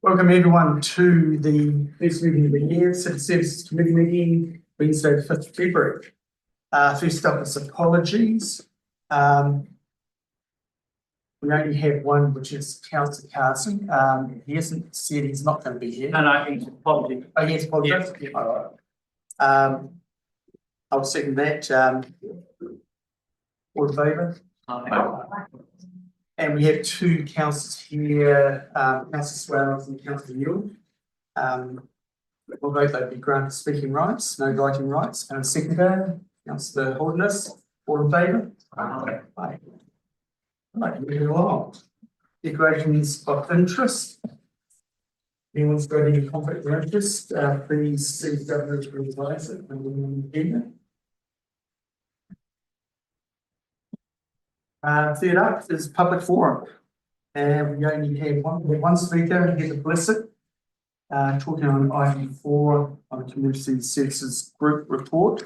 Welcome everyone to the first meeting of the year, City Services Committee meeting, Wednesday the 5th of February. First up is apologies. We only have one, which is Councillor Carson. He hasn't said he's not going to be here. No, he's apology. Oh, yes, apologies. Yeah. All right. I'll second that. All in favour? And we have two councillors here, Councillor Swales and Councillor Newell. We'll vote they'd be granted speaking rights, no writing rights. And a seconder, Councillor Holderness. All in favour? Aye. Right, moving along. Declarations of interest. Anyone's got any conflict of interest, please see the governor to revise it and we'll begin it. Third up is public forum. And we only have one speaker, and here's Blissett, talking on item 4 on the Community Services Group report.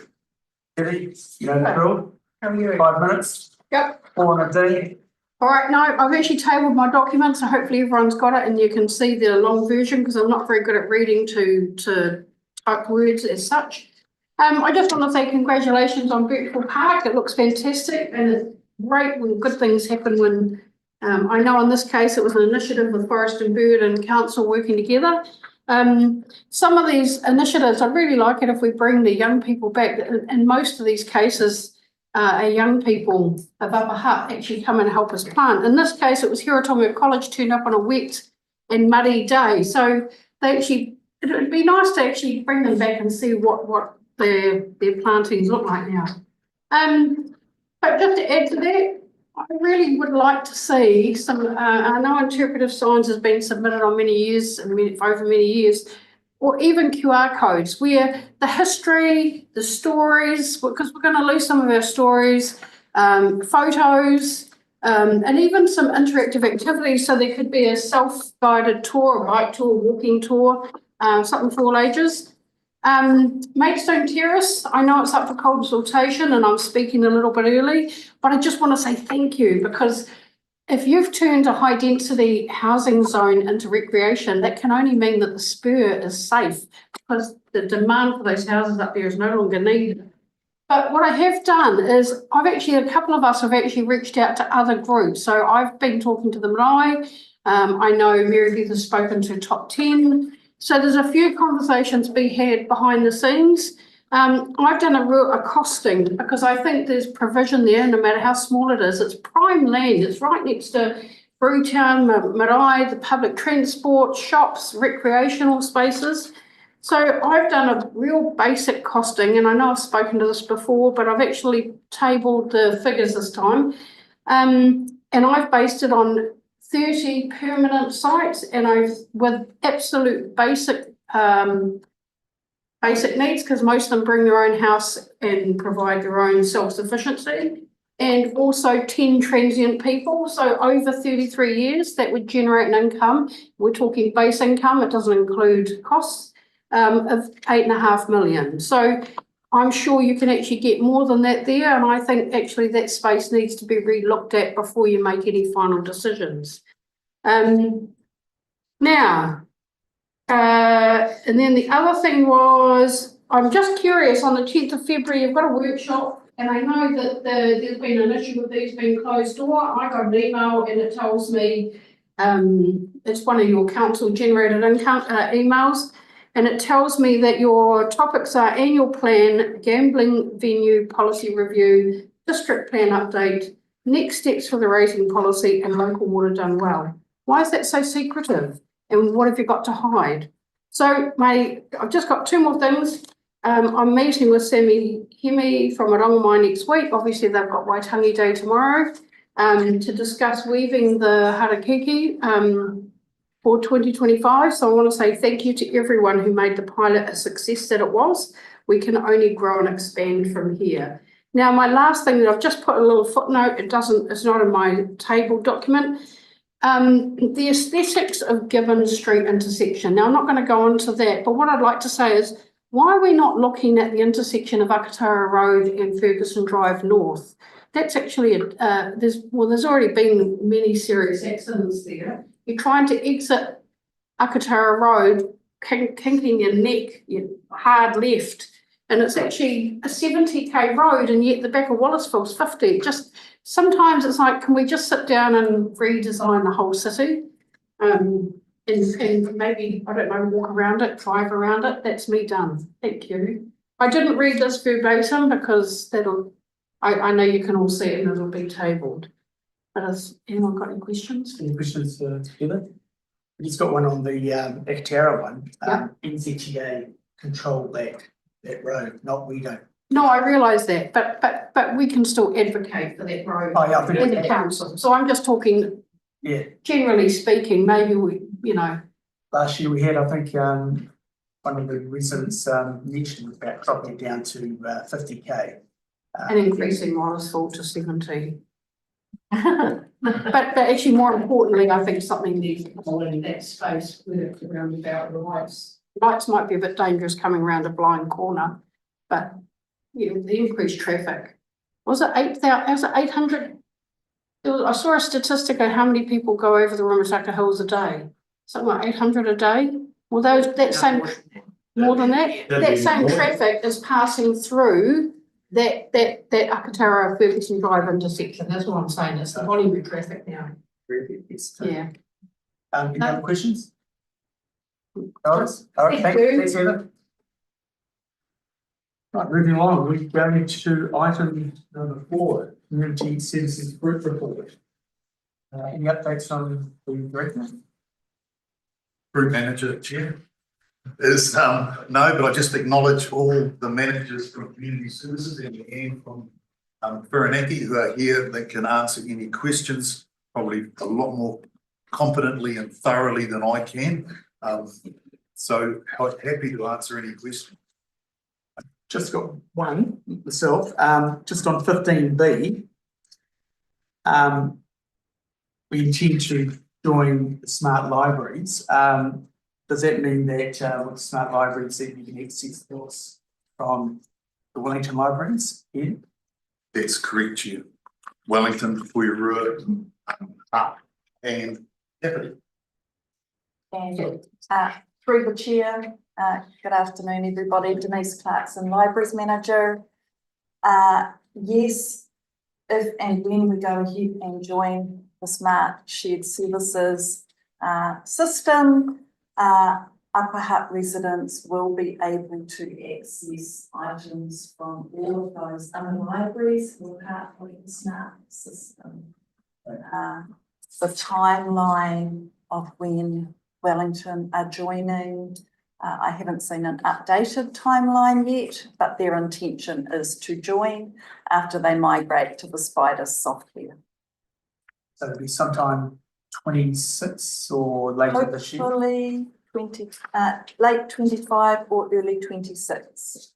Kelly, you know the drill. How are you? 5 minutes. Yep. 4 on a day. All right, no, I've actually tabled my document, so hopefully everyone's got it and you can see the long version because I'm not very good at reading to type words as such. I just want to say congratulations on Beautiful Park. It looks fantastic and it's great when good things happen when, I know in this case it was an initiative with Forest and Bird and Council working together. Some of these initiatives, I really like it if we bring the young people back. In most of these cases, our young people of Upper Hutt actually come and help us plant. In this case, it was Hiratomio College turned up on a wet and muddy day. So they actually, it would be nice to actually bring them back and see what their plantings look like now. But just to add to that, I really would like to see some, I know interpretive signs has been submitted on over many years, or even QR codes where the history, the stories, because we're going to lose some of our stories, photos, and even some interactive activities. So there could be a self-guided tour, a bike tour, walking tour, something for all ages. Maidstone Terrace, I know it's up for consultation and I'm speaking a little bit early, but I just want to say thank you because if you've turned a high density housing zone into recreation, that can only mean that the spur is safe because the demand for those houses up there is no longer needed. But what I have done is a couple of us have actually reached out to other groups. So I've been talking to the Marae. I know Mary Beth has spoken to Top 10. So there's a few conversations being had behind the scenes. I've done a costing because I think there's provision there, no matter how small it is. It's prime land. It's right next to Brewtown, Marae, the public transport, shops, recreational spaces. So I've done a real basic costing, and I know I've spoken to this before, but I've actually tabled the figures this time. And I've based it on 30 permanent sites, and with absolute basic needs, because most of them bring their own house and provide their own self-sufficiency, and also 10 transient people. So over 33 years, that would generate an income. We're talking base income. It doesn't include costs of 8.5 million. So I'm sure you can actually get more than that there. And I think actually that space needs to be re-looked at before you make any final decisions. And then the other thing was, I'm just curious, on the 10th of February, you've got a workshop, and I know that there's been an issue with these being closed door. I got an email and it tells me, it's one of your council generated emails, and it tells me that your topics are annual plan, gambling venue policy review, district plan update, next steps for the rating policy, and local water done well. Why is that so secretive? And what have you got to hide? So I've just got 2 more things. I'm meeting with Sammy Hemi from Arongomai next week. Obviously, they've got Waitangi Day tomorrow to discuss weaving the harakeke for 2025. So I want to say thank you to everyone who made the pilot a success that it was. We can only grow and expand from here. Now, my last thing that I've just put a little footnote, it's not in my table document. The aesthetics of Gibbon Street intersection. Now, I'm not going to go into that, but what I'd like to say is, why are we not looking at the intersection of Akatara Road and Ferguson Drive North? that's actually, there's already been many serious accidents there. You're trying to exit Akatara Road, kinking your neck, your hard left, and it's actually a 70k road, and yet the back of Wallaceville's 50. Just sometimes it's like, can we just sit down and redesign the whole city? And maybe, I don't know, walk around it, drive around it. That's me done. Thank you. I didn't read this verbatim because I know you can all see it and it'll be tabled. But has anyone got any questions? Any questions for Heather? He's got one on the Ekatera one. Yeah. NZTA control that road, not we don't. No, I realise that, but we can still advocate for that road Oh, yeah, I think in the council. So I'm just talking, generally speaking, maybe we, last year we had, I think, one of the residents mentioned about dropping it down to 50k. And increasing Wallaceville to 70. but actually, more importantly, I think something needs to come in that space with it around about the lights. Lights might be a bit dangerous coming around a blind corner, but the increased traffic. Was it 8,000? Was it 800? I saw a statistic on how many people go over the Rumasaka Hills a day. Something like 800 a day. Well, that same more than that. That same traffic is passing through that Akatara Ferguson Drive intersection. That's what I'm saying. It's the volume of traffic now. Yeah. Any other questions? All right, thanks, Heather. Right, moving on, we go to item number 4, Community Services Group Report. Any updates on the director? Group manager, chair. Is no, but I just acknowledge all the managers from community services and from Whirinaki who are here that can answer any questions, probably a lot more competently and thoroughly than I can. So happy to answer any questions. Just got one myself, just on 15B. We intend to join the smart libraries. Does that mean that with smart libraries that you can access books from the Wellington libraries here? That's correct, Chair. Wellington, Puirua, up and Kapiti. And through the chair, good afternoon, everybody. Denise Clarkson, Libraries Manager. Yes, if and when we go ahead and join the Smart Shared Services system, Upper Hutt residents will be able to access items from all of those other libraries who are part of the Smart system. The timeline of when Wellington are joining, I haven't seen an updated timeline yet, but their intention is to join after they migrate to the Spider software. So it'll be sometime 26 or later this year? Hopefully late 25 or early 26.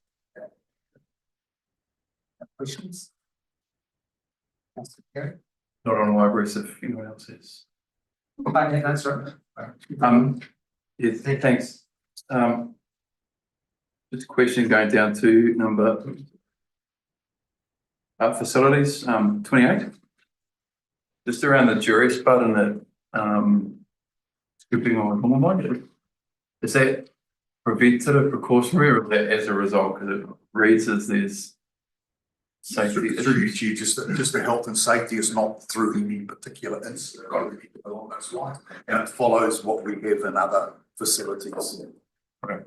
Questions? Not on libraries if anyone else is. Okay, that's right. Yeah, thanks. Just a question going down to number facilities, 28. Just around the duress button at scooping on Homemode. Is that preventative, precautionary, or is that as a result? Because it reads as there's safety Through Chair, just the health and safety is not through any particular incident along those lines, and it follows what we have in other facilities. Okay.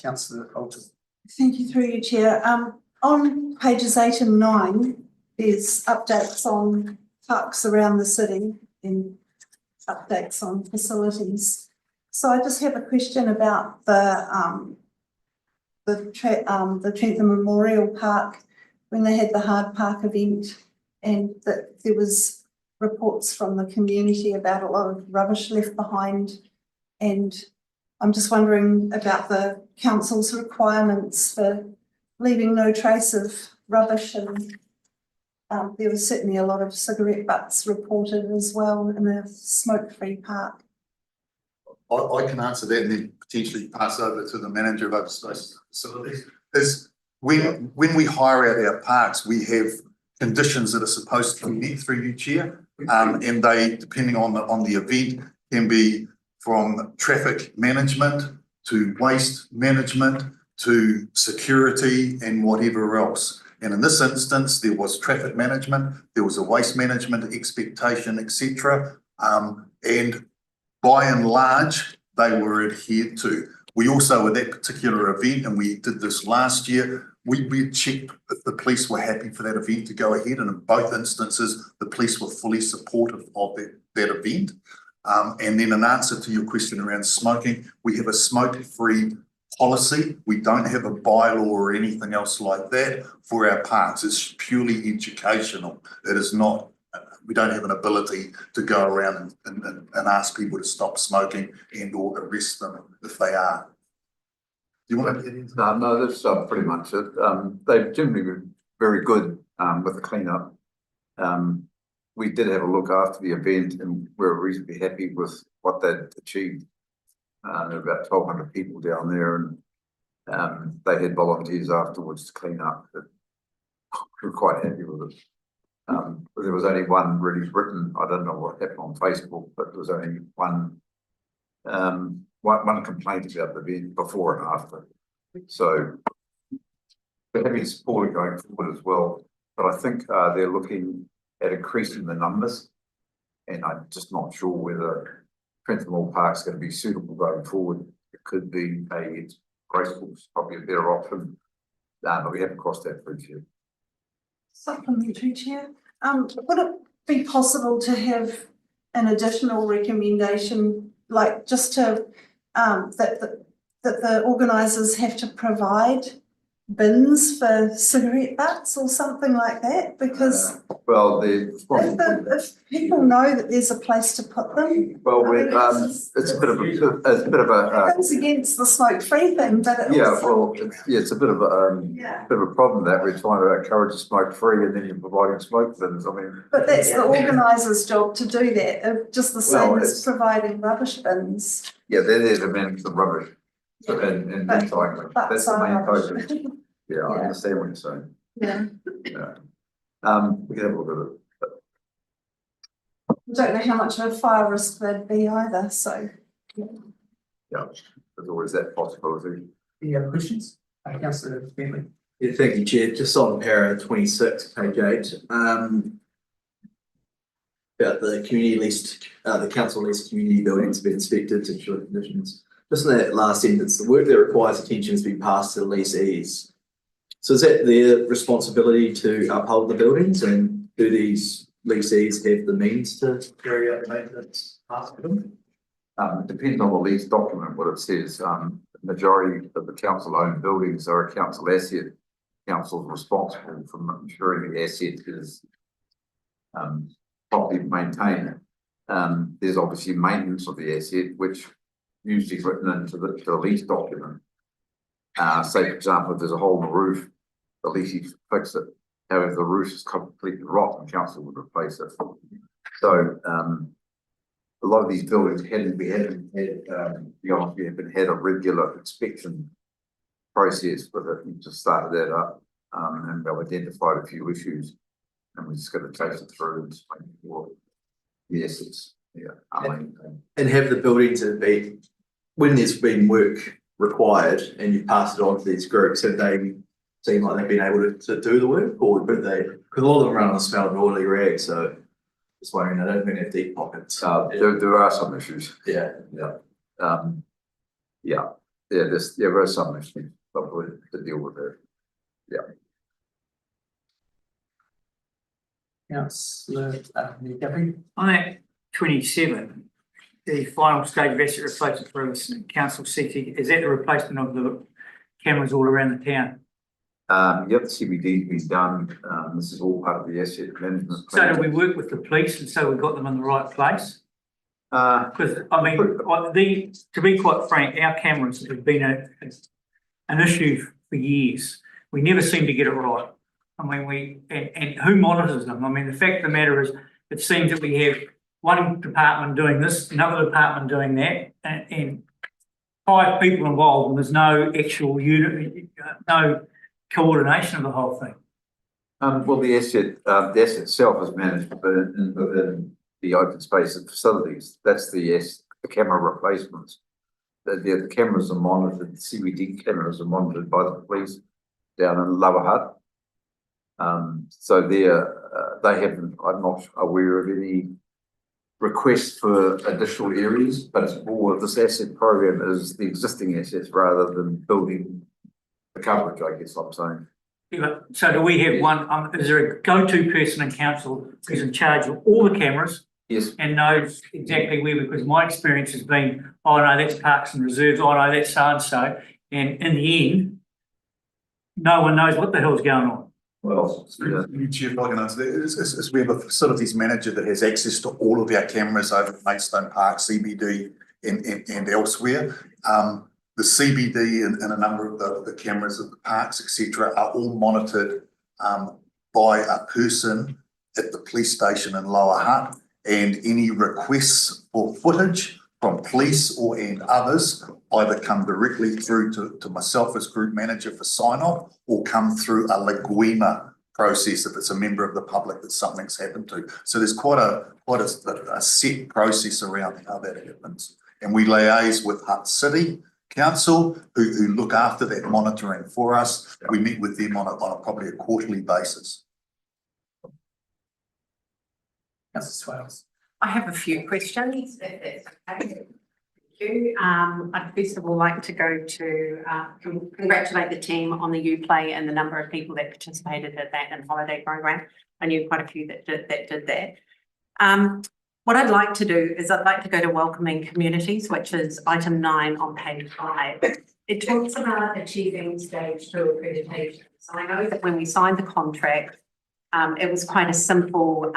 Councillor Alter. Thank you, through you, Chair. On pages 8 and 9, there's updates on parks around the city and updates on facilities. So I just have a question about the Trentham Memorial Park when they had the Hard Park event, and that there was reports from the community about a lot of rubbish left behind, and I'm just wondering about the council's requirements for leaving no trace of rubbish, and there was certainly a lot of cigarette butts reported as well in a smoke-free park. I can answer that and then potentially pass over to the manager of open spaces facilities. when we hire out our parks, we have conditions that are supposed to be met through you, Chair. And they, depending on the event, can be from traffic management to waste management to security and whatever else. And in this instance, there was traffic management, there was a waste management expectation, etc. And by and large, they were adhered to. We also, with that particular event, and we did this last year, we checked if the police were happy for that event to go ahead, and in both instances, the police were fully supportive of that event. And then in answer to your question around smoking, we have a smoke-free policy. We don't have a bylaw or anything else like that for our parks. It's purely educational. It is not, we don't have an ability to go around and ask people to stop smoking and or arrest them if they are. Do you want to get into that? No, that's pretty much it. They've generally been very good with the cleanup. We did have a look after the event and we were reasonably happy with what they'd achieved. There were about 1,200 people down there, and they had volunteers afterwards to clean up. But we were quite happy with it. There was only one really written, I don't know what happened on Facebook, but there was only one complaint about the event before and after. So we're having support going forward as well. But I think they're looking at increasing the numbers, and I'm just not sure whether Trentham Hall Park's going to be suitable going forward. It could be Graceful's probably a better option, but we haven't crossed that bridge yet. Supplementary, Chair. Would it be possible to have an additional recommendation, like just to that the organisers have to provide bins for cigarette butts or something like that? Because if people know that there's a place to put them, it's a bit of a it's against the smoke-free thing, but it it's a bit of a problem that we're trying to encourage smoke-free, and then you're providing smoke bins. I mean, but that's the organisers' job to do that, just the same as providing rubbish bins. Yeah, they're there to manage the rubbish and recycling. That's the main focus. Yeah, I understand what you're saying. Yeah. We can have a look at it. I don't know how much of a fire risk there'd be either, so. Yeah, there's always that possibility. Any other questions? Councillor Bentley. Yeah, thank you, Chair. Just on para 26, page 8, about the community leased, the council leased community buildings to be inspected to ensure conditions. Just in that last sentence, the work that requires attention is to be passed to the lessees. So is that their responsibility to uphold the buildings, and do these lessees have the means to carry out the maintenance task of them? It depends on the lease document, what it says. The majority of the council-owned buildings are a council asset. Council is responsible for ensuring the asset is properly maintained. There's obviously maintenance of the asset, which usually is written into the lease document. Say, for example, if there's a hole in the roof, the leasee fix it. However, the roof is completely rotten, council would replace it. So a lot of these buildings we haven't had a regular inspection process with it. We just started that up, and they've identified a few issues, and we just got to chase it through and make sure the assets, And have the buildings that be, when there's been work required and you pass it on to these groups, have they seem like they've been able to do the work, or would they? Because a lot of them run on the smell of oily rag, so just wondering, I don't think they have deep pockets. There are some issues. Yeah. There are some issues probably to deal with it. Councillor Guppy. On that 27, the final stage of asset replacement for the council city, is that the replacement of the cameras all around the town? Yep, the CBD's been done. This is all part of the asset management So plan. do we work with the police and so we've got them in the right place? Because I mean, to be quite frank, our cameras have been an issue for years. We never seem to get it right. I mean, and who monitors them? I mean, the fact of the matter is, it seems that we have one department doing this, another department doing that, and 5 people involved, and there's no actual unit, no coordination of the whole thing? Well, the asset itself is managed within the open space and facilities. That's the camera replacements. The cameras are monitored, the CBD cameras are monitored by the police down in Lower Hutt. So they haven't, I'm not aware of any requests for additional areas, but it's more, this asset program is the existing assets rather than building the coverage, I guess I'm saying. Yeah, so do we have one, is there a go-to person in council who's in charge of all the cameras Yes, and knows exactly where, because my experience has been, oh no, that's Parks and Reserves, oh no, that's so-and-so, and in the end, no one knows what the hell's going on. well, yeah. Chair, if I can answer that, is we have a facilities manager that has access to all of our cameras over at Maidstone Park, CBD and elsewhere. The CBD and a number of the cameras at the parks, etc., are all monitored by a person at the police station in Lower Hutt, and any requests for footage from police and others either come directly through to myself as group manager for sign off, or come through a Laguima process if it's a member of the public that something's happened to. So there's quite a set process around how that happens, and we liaise with Hutt City Council who look after that monitoring for us. We meet with them on a probably a quarterly basis. Councillor Swales. I have a few questions, if it's okay. Thank you. I'd first of all like to go to congratulate the team on the UPlay and the number of people that participated at that and holiday program. I knew quite a few that did that. What I'd like to do is I'd like to go to welcoming communities, which is item 9 on page 5. It talks about achieving stage 2 accreditation. So I know that when we signed the contract, it was quite a simple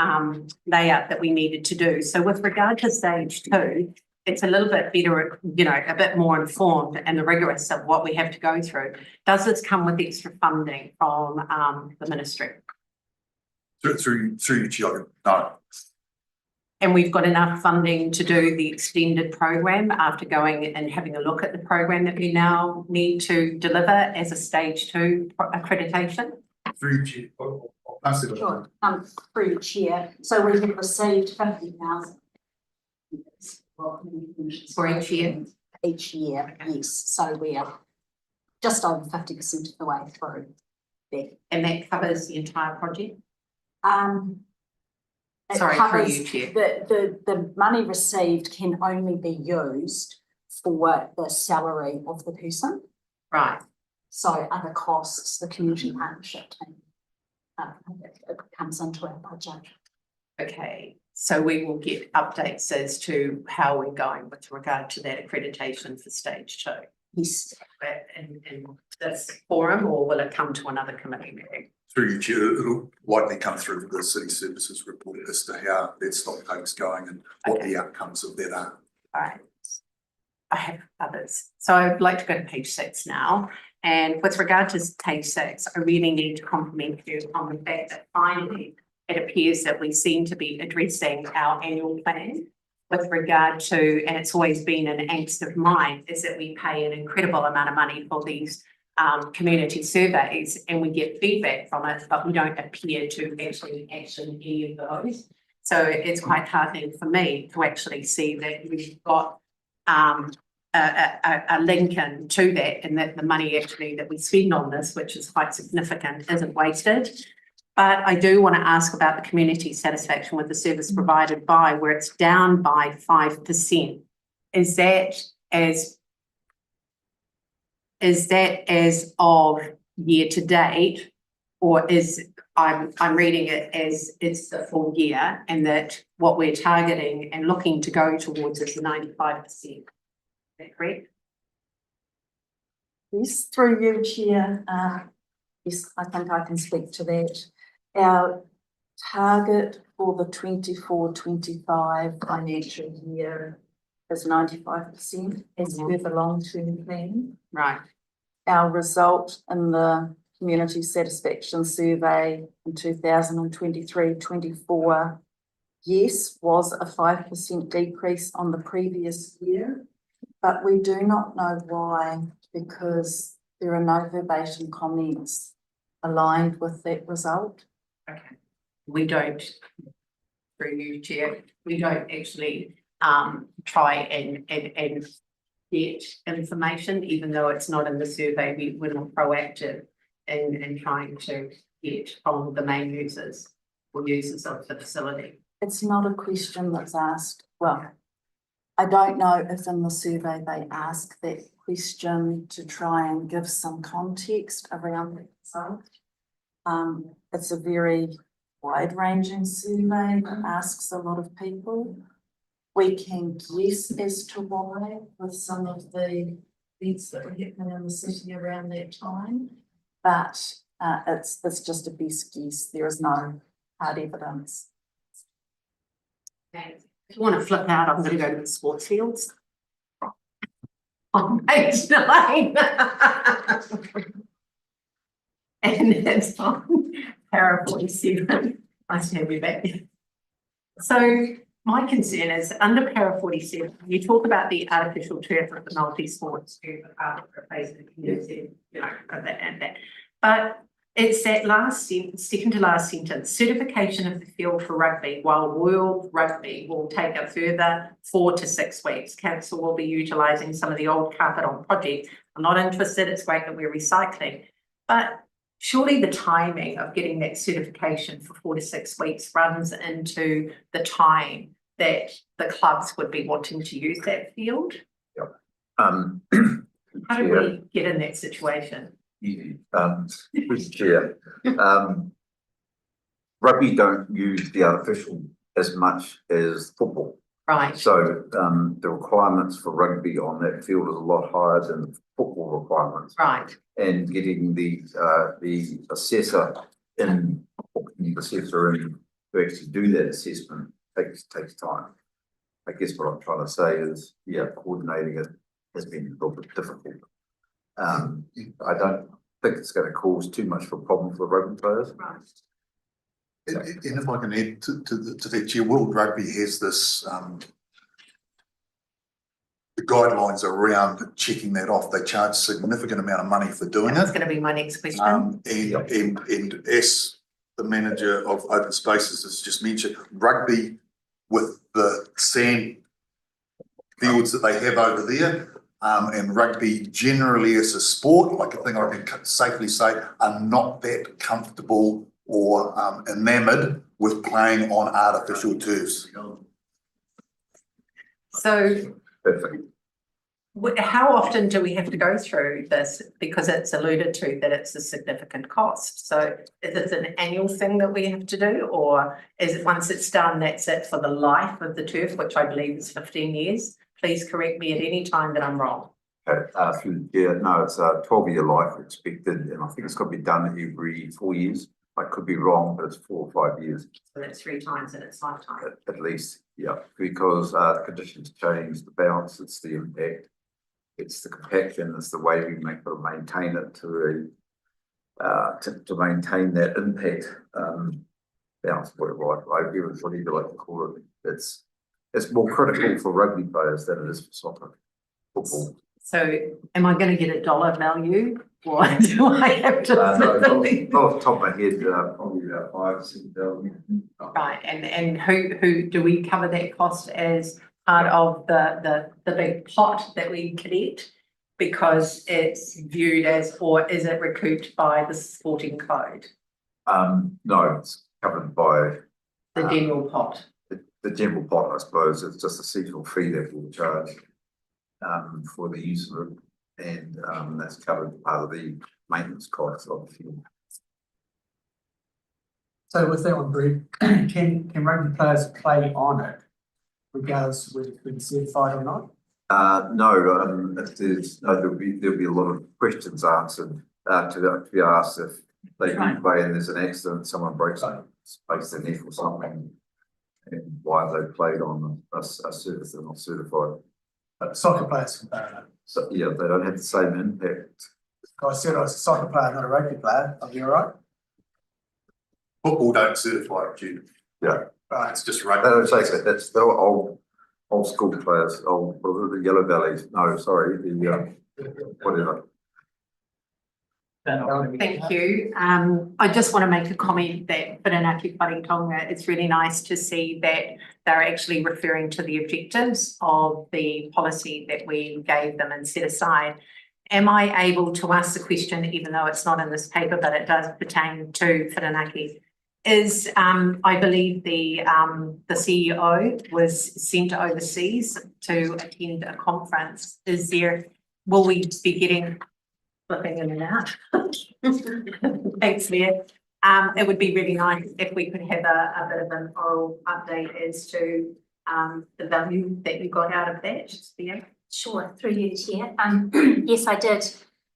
layout that we needed to do. So with regard to stage 2, it's a little bit better, you know, a bit more informed and the rigorous of what we have to go through. Does this come with extra funding from the ministry? Through your chair, no. And we've got enough funding to do the extended program after going and having a look at the program that we now need to deliver as a stage 2 accreditation? Through your chair. Sure, through chair, so we have received 50,000. For each year? Each year, yes, so we are just over 50% of the way through there. And that covers the entire project? It Sorry, covers- through you, Chair. The money received can only be used for the salary of the person. Right. So other costs, the community partnership team, it comes into our budget. Okay, so we will get updates as to how we're going with regard to that accreditation for stage 2. Yes. In this forum, or will it come to another committee meeting? Through your chair, it'll likely come through the city services report as to how that stock take's going and what the outcomes of that are. All right. I have others. So I'd like to go to page 6 now. And with regard to page 6, I really need to compliment you on the fact that finally it appears that we seem to be addressing our annual plan with regard to, and it's always been an angst of mine, is that we pay an incredible amount of money for these community surveys and we get feedback from it, but we don't appear to actually action any of those. So it's quite heartening for me to actually see that we've got a link in to that, and that the money actually that we spend on this, which is quite significant, isn't wasted. But I do want to ask about the community satisfaction with the service provided by, where it's down by 5%. Is that as of year to date, or is I'm reading it as it's the full year, and that what we're targeting and looking to go towards is 95%? Is that correct? Yes, through you, Chair. Yes, I think I can speak to that. Our target for the 24-25 financial year is 95% as per the long-term plan. Right. Our result in the community satisfaction survey in 2023-24, yes, was a 5% decrease on the previous year, but we do not know why, because there are no verbatim comments aligned with that result. Okay. We don't, through you, Chair, we don't actually try and get information, even though it's not in the survey. We're not proactive in trying to get from the main users or users of the facility. It's not a question that's asked, well, I don't know if in the survey they ask that question to try and give some context around the result. It's a very wide-ranging survey that asks a lot of people. We can guess as to why with some of the events that were happening in the city around that time, but it's just a best guess. There is no hard evidence. Okay. If you want to flip out, I'm going to go to the sports fields. On page 9. And it's on para 47. Nice to have you back. So my concern is under para 47, you talk about the artificial turf of the multi-sports replacement, you know, and that. But it's that second to last sentence, certification of the field for rugby, while World Rugby will take a further 4 to 6 weeks. Council will be utilising some of the old carpet on project. I'm not interested, it's great that we're recycling. But surely the timing of getting that certification for 4 to 6 weeks runs into the time that the clubs would be wanting to use that field. Yep. How do we get in that situation? Chair, rugby don't use the artificial as much as football. Right. So the requirements for rugby on that field is a lot higher than football requirements. Right. And getting the assessor in, the assessor in to actually do that assessment takes time. I guess what I'm trying to say is, yeah, coordinating it has been a little bit difficult. I don't think it's going to cause too much of a problem for rugby players. Right. And if I can add to that, Chair, World Rugby has this the guidelines around checking that off. They charge a significant amount of money for doing That's it. going to be my next question. And as the manager of Open Spaces has just mentioned, rugby with the sand fields that they have over there, and rugby generally as a sport, like I think I can safely say, are not that comfortable or enamoured with playing on artificial turfs. So Perfect. how often do we have to go through this? Because it's alluded to that it's a significant cost. So is it an annual thing that we have to do, or is it once it's done, that's it for the life of the turf, which I believe is 15 years? Please correct me at any time that I'm wrong. Yeah, no, it's a 12-year life expected, and I think it's got to be done every 4 years. I could be wrong, but it's 4 or 5 years. So that's 3 times in its lifetime. At least, yeah, because the conditions change, the bounce, it's the impact, it's the compaction, it's the way we maintain it to maintain that impact bounce, whatever you like to call it. It's more critical for rugby players than it is for soccer, football. So am I going to get a dollar value, or do I have to? Off the top of my head, probably about 5,000. Right, and who do we cover that cost as part of the big pot that we collect, because it's viewed as, or is it recouped by the sporting code? No, it's covered by The general pot. the general pot, I suppose. It's just a seasonal fee that we'll charge for the use of it, and that's covered part of the maintenance costs of the field. So with that one, Brett, can rugby players play on it regardless of whether it's certified or not? No, there'll be a lot of questions answered to be asked if they do play and there's an accident, someone breaks their neck or something, and why they played on a surface they're not certified. Soccer players can play on it. So yeah, they don't have the same impact. I said I was a soccer player, not a rugby player. I'll be all right. Football don't certify it, Jude. Yeah, It's just they rugby. don't take it. That's the old school players, the Yellow Bellies. No, sorry, the whatever. Thank you. I just want to make a comment that Whirinaki Wharentonga, it's really nice to see that they're actually referring to the objectives of the policy that we gave them and set aside. Am I able to ask the question, even though it's not in this paper, but it does pertain to Whirinaki? Is I believe the CEO was sent overseas to attend a conference. Will we be getting flipping in and out? Thanks, Leah. It would be really nice if we could have a bit of an oral update as to the value that you got out of that. Leah? Sure, through you, Chair. Yes, I did.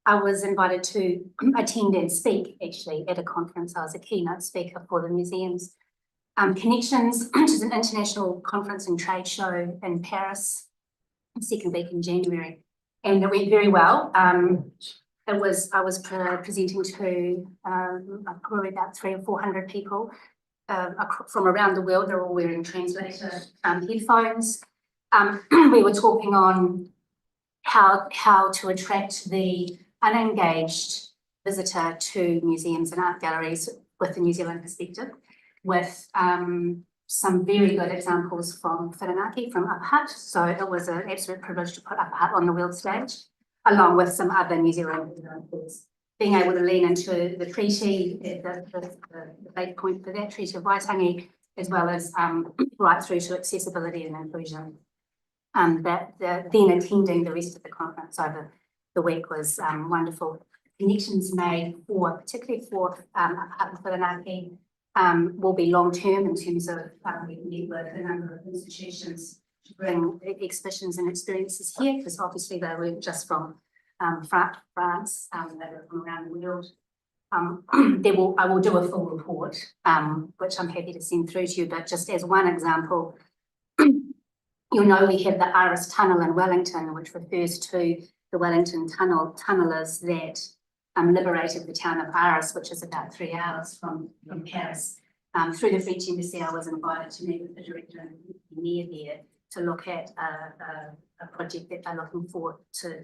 I was invited to attend and speak actually at a conference. I was a keynote speaker for the museum's Connections, which is an international conference and trade show in Paris, second week in January, and it went very well. I was presenting to probably about 300 or 400 people from around the world. They're all wearing translator headphones. We were talking on how to attract the unengaged visitor to museums and art galleries with a New Zealand perspective, with some very good examples from Whirinaki, from Upper. So it was an absolute privilege to put Upper on the world stage, along with some other New Zealand examples. Being able to lean into the treaty, the big point for that, Treaty of Waitangi, as well as right through to accessibility and inclusion. Then attending the rest of the conference over the week was wonderful. Connections made particularly for Whirinaki, will be long-term in terms of we meet with a number of institutions to bring exhibitions and experiences here, because obviously they weren't just from France, they were from around the world. I will do a full report, which I'm happy to send through to you, but just as one example, you'll know we have the Iris Tunnel in Wellington, which refers to the Wellington tunnellers that liberated the town of Iris, which is about 3 hours from Paris. Through the French Embassy, I was invited to meet with the director and engineer there to look at a project that they're looking for to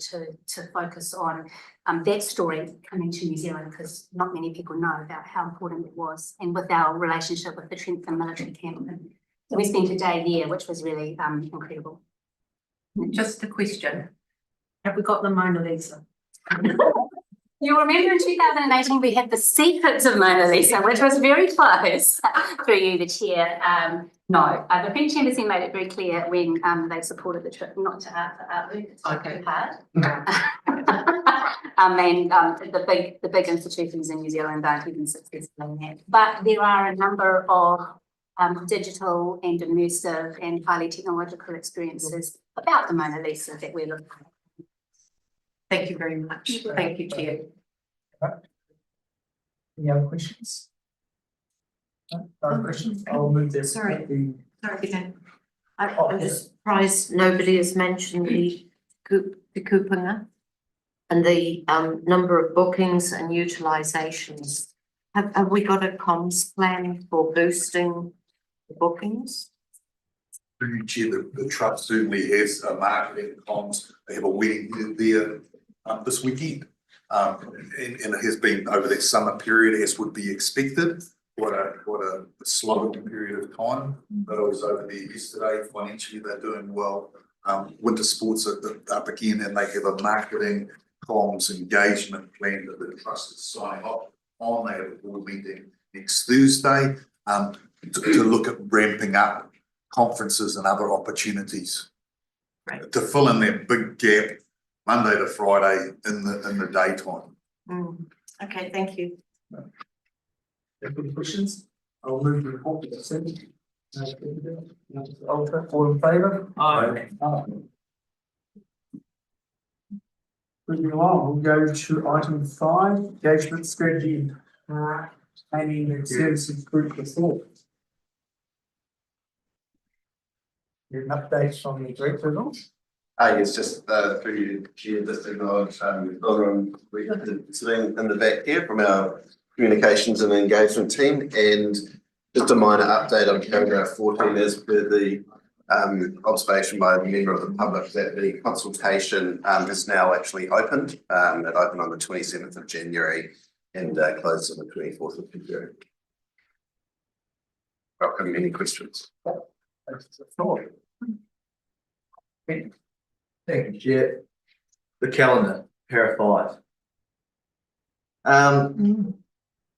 focus on that story coming to New Zealand, because not many people know about how important it was, and with our relationship with the Trentham military camp. So we spent a day there, which was really incredible. Just a question. Have we got the Mona Lisa? You'll remember in 2018, we had the Secrets of Mona Lisa, which was very close through you, the chair. No, the French Embassy made it very clear when they supported the trip not to art, it's too hard. And the big institutions in New Zealand aren't even successful in that. But there are a number of digital and immersive and highly technological experiences about the Mona Lisa that we're looking at. Thank you very much. Thank you, Chair. Any other questions? No other questions? I'll move this. Sorry, Glenn. I'm just surprised nobody has mentioned the kupunga and the number of bookings and utilisations. Have we got a comms plan for boosting the bookings? Chair, the trust certainly has a marketing comms. They have a wedding there this weekend. And it has been over that summer period, as would be expected. What a slow period of time. But I was over there yesterday. Financially, they're doing well. Winter sports are up again, and they have a marketing comms engagement plan that the trust is signing off on. They have a board meeting next Thursday to look at ramping up conferences and other opportunities, right, to fill in that big gap Monday to Friday in the daytime. Okay, thank you. Any questions? I'll move the report to the Senate. All in favour? Aye. Moving along, we'll go to item 5, engagement strategy, planning and services group report. An update from the director. It's just through you, Chair, just to acknowledge we sitting in the back here from our communications and engagement team, and just a minor update on paragraph 14 as per the observation by a member of the public that the consultation is now actually opened. It opened on the 27th of January and closed on the 24th of February. Welcome, any questions? Thank you, Chair. The calendar, pair of 5.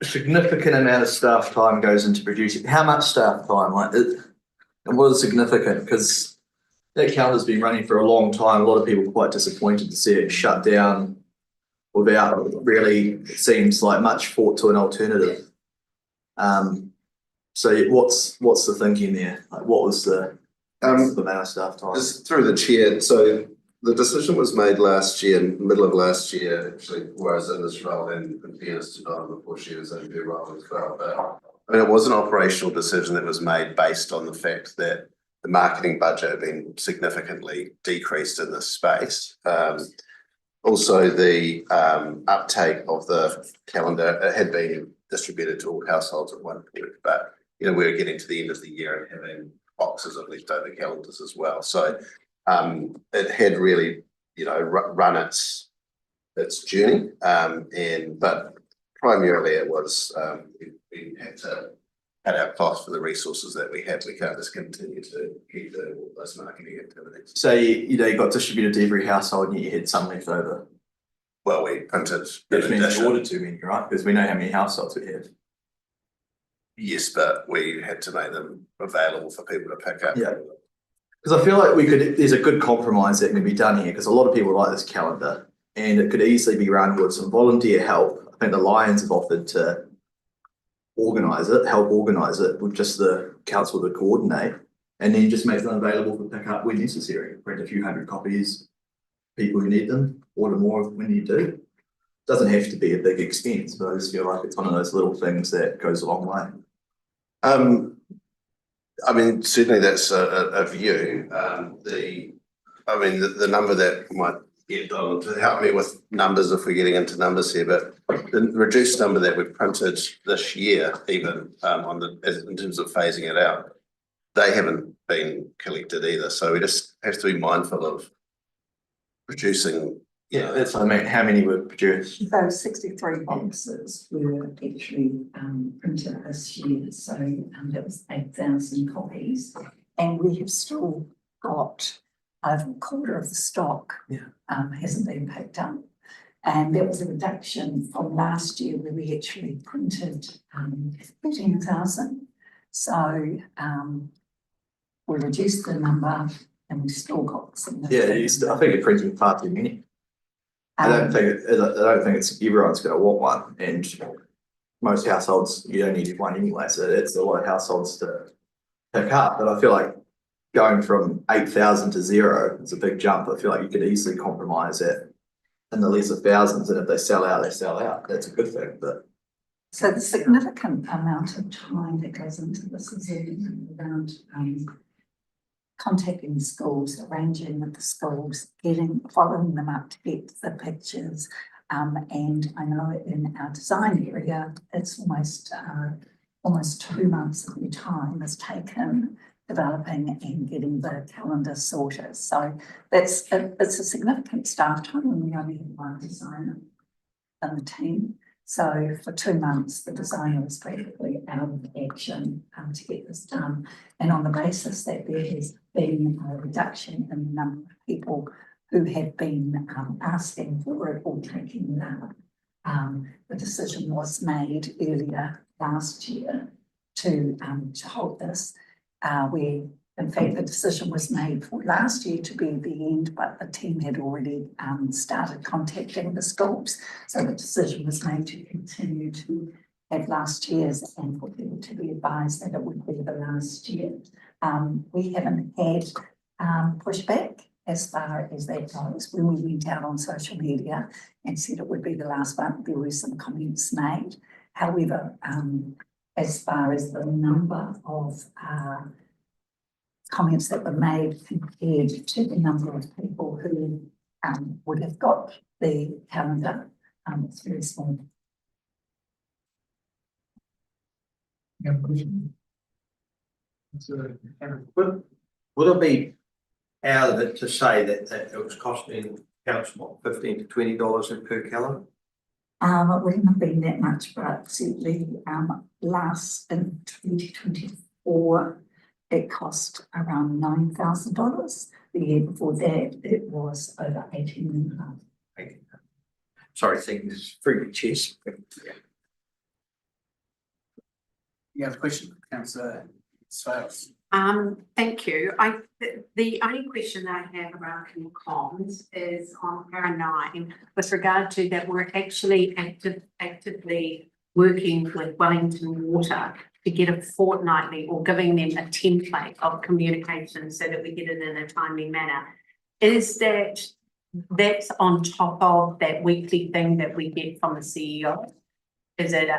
Significant amount of staff time goes into producing. How much staff time? Like it, and what is significant? Because that calendar's been running for a long time. A lot of people are quite disappointed to see it shut down without really, it seems like, much thought to an alternative. So what's the thinking there? Like what was the amount of staff time? Just through the chair, so the decision was made last year, middle of last year, actually, where I was in this role, and fairness to Donna before she was in her role as well. But I mean, it was an operational decision that was made based on the fact that the marketing budget had been significantly decreased in this space. Also, the uptake of the calendar had been distributed to all households at one point, but we were getting to the end of the year and having boxes of leftover calendars as well. So it had really, run its journey, but primarily it was we had to cut our costs for the resources that we had. We can't just continue to keep doing all those marketing activities. So you got distributed to every household and you had some left over. Well, we printed. Which means you ordered too many, right? Because we know how many households we have. Yes, but we had to make them available for people to pick up. Yeah. Because I feel like there's a good compromise that can be done here, because a lot of people like this calendar and it could easily be run with some volunteer help. I think the Lions have offered to help organise it with just the council to coordinate, and then just make them available for pick up when necessary. Print a few hundred copies, people who need them, order more when you do. Doesn't have to be a big expense, but I just feel like it's one of those little things that goes a long way. I mean, certainly that's a view. The number that might get Donald to help me with numbers if we're getting into numbers here, but the reduced number that we've printed this year, even in terms of phasing it out, they haven't been collected either. So we just have to be mindful of producing. Yeah, that's what I mean. How many were produced? Those 63 boxes were actually printed this year, so that was 8,000 copies, and we have still got over a quarter of the stock. Hasn't been picked up, and there was a reduction from last year where we actually printed 13,000. So we reduced the number, and we still got some. Yeah, I think you're printing far too many. I don't think it's everyone's going to want one, and most households you don't need one anyway. So it's a lot of households to pick up. But I feel like going from 8,000 to 0 is a big jump. I feel like you could easily compromise it in the lesser thousands, and if they sell out, they sell out. That's a good thing. But so the significant amount of time that goes into this is around contacting schools, arranging with the schools, following them up to get the pictures. And I know in our design area, it's almost 2 months of your time is taken developing and getting the calendar sorted. So it's a significant staff time when we only have one designer in the team. So for 2 months, the designer was practically out of action to get this done. And on the basis that there has been a reduction in the number of people who have been asking for it or taking it up, the decision was made earlier last year to hold this. In fact, the decision was made for last year to be the end, but the team had already started contacting the schools. So the decision was made to continue to have last year's and for people to be advised that it would be the last year. We haven't had pushback as far as that goes. When we went out on social media and said it would be the last one, there were some comments made. However, as far as the number of comments that were made compared to the number of people who would have got the calendar, it's very small. Would it be out of it to say that it was costing council what, $15 to $20 per calorie? It wouldn't have been that much, but certainly, last in 2024, it cost around $9,000. The year before that, it was over 18,500. Sorry, things through the chest. You have a question, councillor Swales? Thank you. The only question that I have around comms is on para 9 with regard to that we're actually actively working with Wellington Water to get a fortnightly or giving them a template of communication so that we get it in a timely manner. Is that's on top of that weekly thing that we get from the CEO? Is it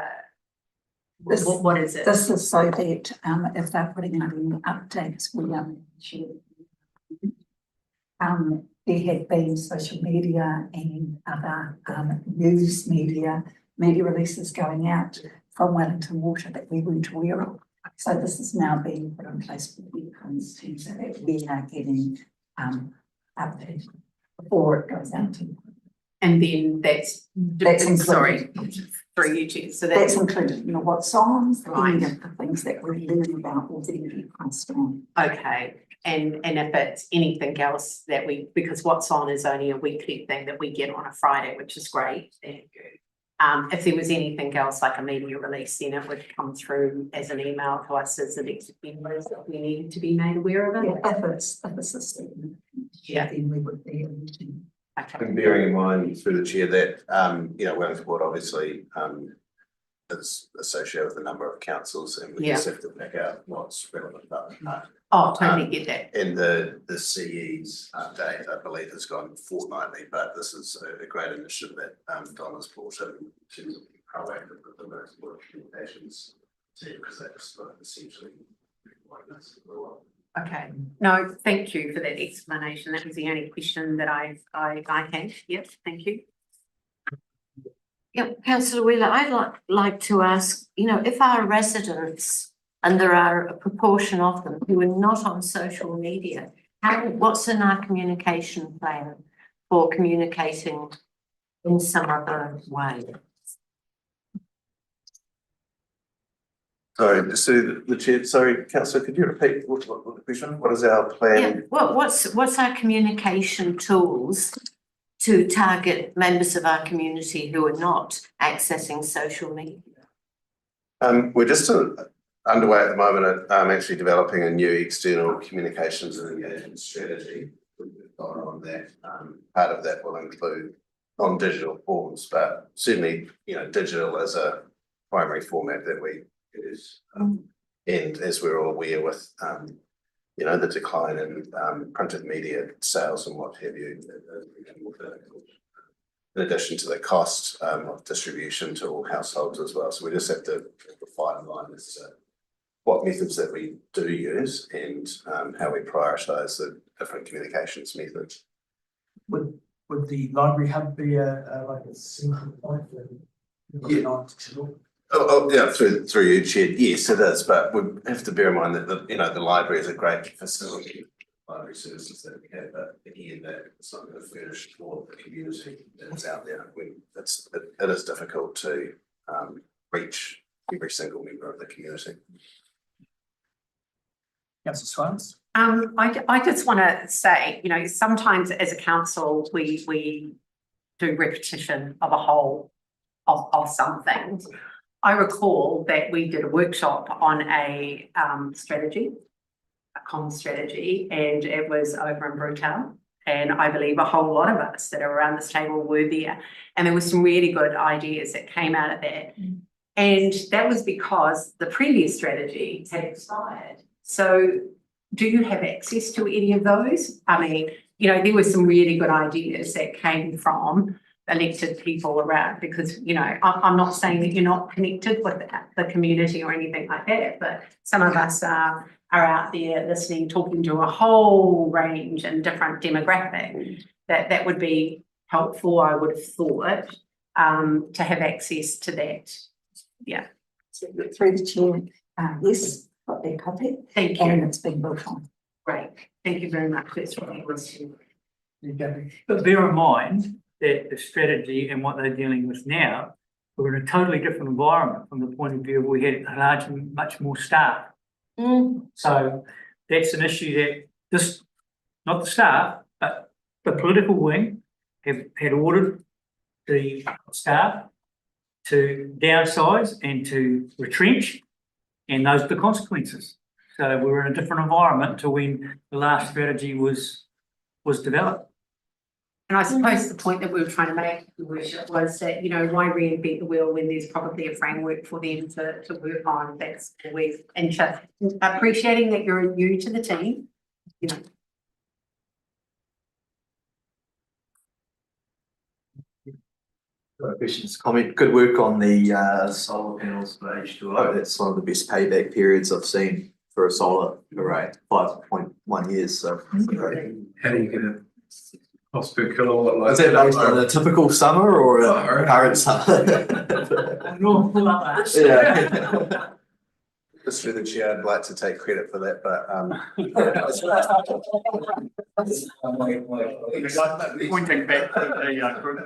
what is it? This is so that if they're putting out any updates, we share. There have been social media and other news media releases going out from Wellington Water that we weren't aware of. So this is now being put in place with the comms team so that we are getting updated before it goes out to. And then that's included. Sorry, through YouTube. So That's included in the what songs, Right. any of the things that we learn about will then be passed on. okay. And if it's anything else that because What's On is only a weekly thing that we get on a Friday, which is great. Thank you. If there was anything else like a media release, then it would come through as an email to us as the next members that we need to be made aware of it. Yeah, if it's a statement, then we would be able to. Okay. And bearing in mind through the chair that, Wellington Water obviously, is associated with a number of councils and we just have to pick out what's relevant. Oh, totally get that. And the CE's date, I believe, has gone fortnightly, but this is a great initiative that Donna's brought in terms of being proactive with the Wellington Water communications team, because that's essentially what it is. Okay, no, thank you for that explanation. That was the only question that I had. Yep, thank you. Yep, Councillor Wheeler, I'd like to ask, if our residents, and there are a proportion of them who are not on social media, what's in our communication plan for communicating in some other way? Sorry, so the chair, sorry, councillor, could you repeat what the question? What is our plan? Yeah, what's our communication tools to target members of our community who are not accessing social media? We're just underway at the moment at actually developing a new external communications and engagement strategy. We've got on that. Part of that will include non-digital forms, but certainly, digital as a primary format that we use. And as we're all aware with, the decline in printed media sales and what have you, in addition to the cost of distribution to all households as well. So we just have to fine line as to what methods that we do use and how we prioritise the different communications methods. Would the library hub be like a single point for non-digital? Oh, yeah, through you, Chair. Yes, it is, but we have to bear in mind that the library is a great facility, library services that we have, but again, that it's not going to furnish for the community that's out there. It is difficult to reach every single member of the community. Councillor Swans? I just want to say, sometimes as a council, we do repetition of a whole of some things. I recall that we did a workshop on a strategy, a comm strategy, and it was over in Brutal. And I believe a whole lot of us that are around this table were there. And there were some really good ideas that came out of that. And that was because the previous strategy had expired. So do you have access to any of those? I mean, there were some really good ideas that came from elected people around because, I'm not saying that you're not connected with the community or anything like that, but some of us are out there listening, talking to a whole range and different demographics that would be helpful, I would have thought, to have access to that. Yeah. Through the chair, yes, got their copy. Thank you. And it's been built on. Great. Thank you very much. That's what I was. But bear in mind that the strategy and what they're dealing with now, we're in a totally different environment from the point of view of we had much more staff. So that's an issue that this, not the staff, but the political wing had ordered the staff to downsize and to retrench, and those are the consequences. So we're in a different environment to when the last strategy was developed. And I suppose the point that we were trying to make, Your Worship, was that, you know, why reinvent the wheel when there's probably a framework for them to work on. That's always interesting. Appreciating that you're new to the team, you know. Questions, comment, good work on the solar panels for H2O. That's one of the best payback periods I've seen for a solar array, 5.1 years, so. How do you get a cost per kilowatt? Like Is that based on a typical summer or a current summer? Yeah. Just through the chair, I'd like to take credit for that, but Pointing back to the group.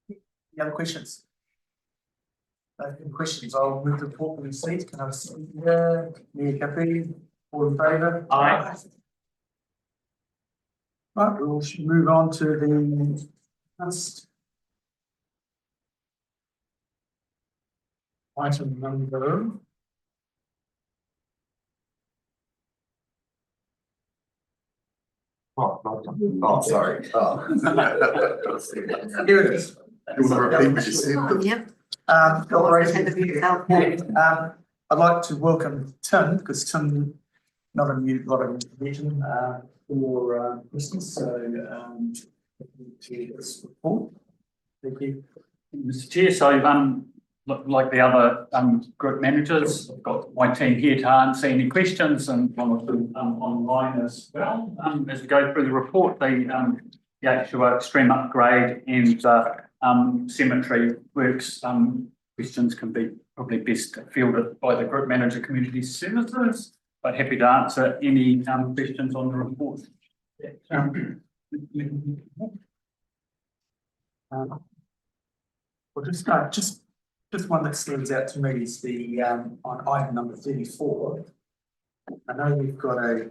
Any other questions? No questions. I'll move the report from the seat. Can I have a seat here? Mayor Capri, all in favour? Aye. Right, we'll move on to the next item number. Oh, sorry. Oh. Here it is. You want to repeat what you said? Yep. I'd like to welcome Tim, because Tim, not a new lot of information for Christmas, so to this report. Thank you. Mr. Chair, so like the other group managers, I've got my team here to answer any questions and one or two online as well. As we go through the report, the actual extreme upgrade and cemetery works questions can be probably best fielded by the group manager community services, but happy to answer any questions on the report. Well, just one that stands out to me is the on item number 34. I know we've got a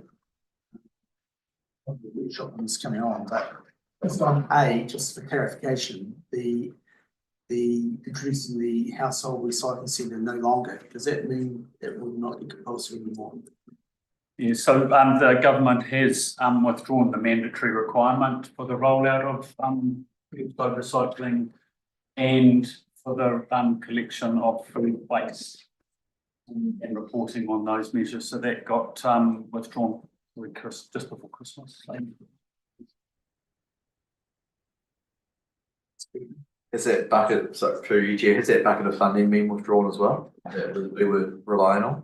workshop on this coming on, but just on A, just for clarification, the introducing the household recycling centre no longer, does that mean it will not be compulsory anymore? Yeah, so the government has withdrawn the mandatory requirement for the rollout of recycling and for the collection of food waste and reporting on those measures. So that got withdrawn just before Christmas. Has that bucket, sorry, through you, Chair, has that bucket of funding been withdrawn as well, that we were relying on?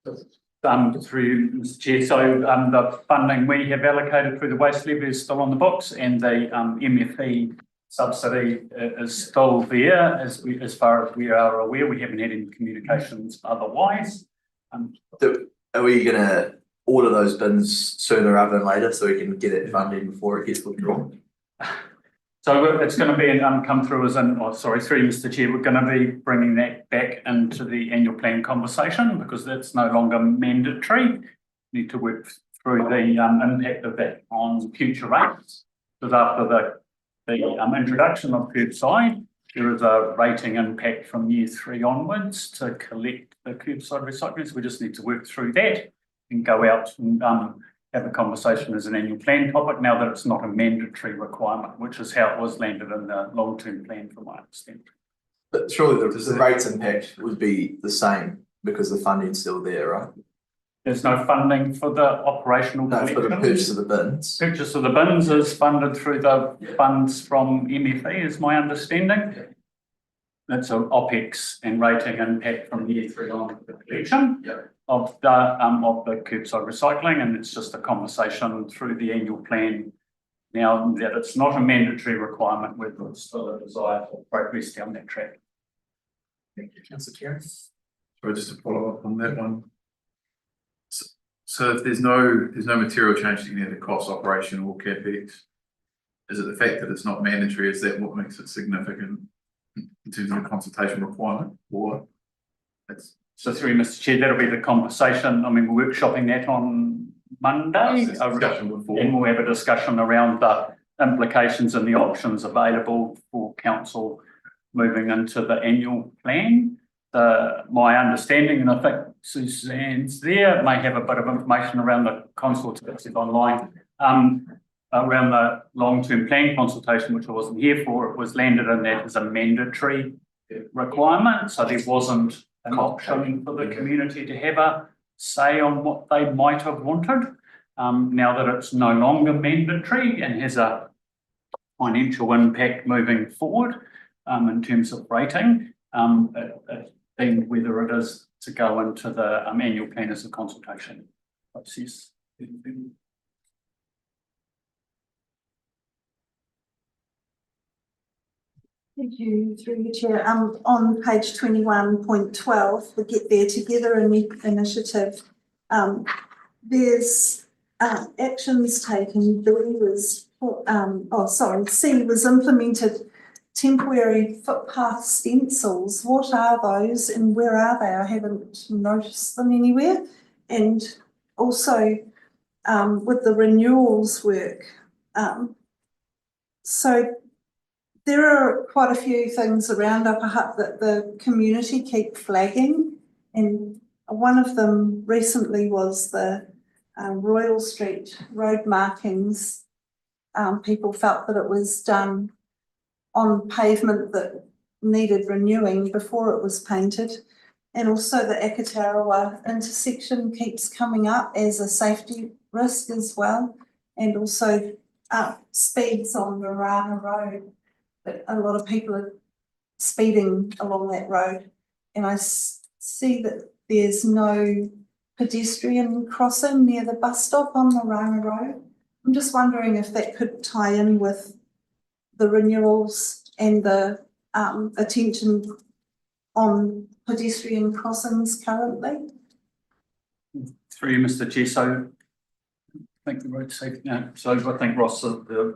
Through Mr. Chair, so the funding we have allocated through the waste levy is still on the books, and the MFE subsidy is still there. As far as we are aware, we haven't had any communications otherwise. Are we going to order those bins sooner rather than later so we can get it funding before it gets withdrawn? So it's going to be come through as through Mr. Chair, we're going to be bringing that back into the annual plan conversation because that's no longer mandatory. We need to work through the impact of that on future rates. Because after the introduction of curbside, there is a rating impact from year 3 onwards to collect the curbside recycling. So we just need to work through that and go out and have a conversation as an annual plan topic now that it's not a mandatory requirement, which is how it was landed in the long-term plan from my understanding. But surely the rates impact would be the same because the funding's still there, right? There's no funding for the operational collection. For the purchase of the bins. Purchase of the bins is funded through the funds from MFE, is my understanding. That's an OPEX and rating impact from year 3 on the collection of the curbside recycling, and it's just a conversation through the annual plan now that it's not a mandatory requirement, with still a desire for progress down that track. Thank you, Councillor Kerry. Sorry, just to follow up on that one. So if there's no material change to any of the cost, operation or CapEx, is it the fact that it's not mandatory, is that what makes it significant in terms of the consultation requirement, or? It's So through Mr. Chair, that'll be the conversation. I mean, we're workshopping that on Monday. discussion before. And we'll have a discussion around the implications and the options available for council moving into the annual plan. My understanding, and I think Suzanne's there, may have a bit of information around the consultation online, around the long-term plan consultation, which I wasn't here for. It was landed in that as a mandatory requirement, so there wasn't an option for the community to have a say on what they might have wanted. Now that it's no longer mandatory and has a financial impact moving forward, in terms of rating, then whether it is to go into the annual plan as a consultation process. Thank you, through the chair. On page 21.12, the Get There Together initiative, there's actions taken. C was implemented temporary footpath stencils. What are those and where are they? I haven't noticed them anywhere. And also with the renewals work, so there are quite a few things around Upper Hutt that the community keep flagging, and one of them recently was the Royal Street road markings. People felt that it was done on pavement that needed renewing before it was painted, and also the Akatarawa intersection keeps coming up as a safety risk as well, and also speeds on Marana Road. But a lot of people are speeding along that road, and I see that there's no pedestrian crossing near the bus stop on Marana Road. I'm just wondering if that could tie in with the renewals and the attention on pedestrian crossings currently. Through you, Mr. Chair, so I think the road safety, so I think Ross, the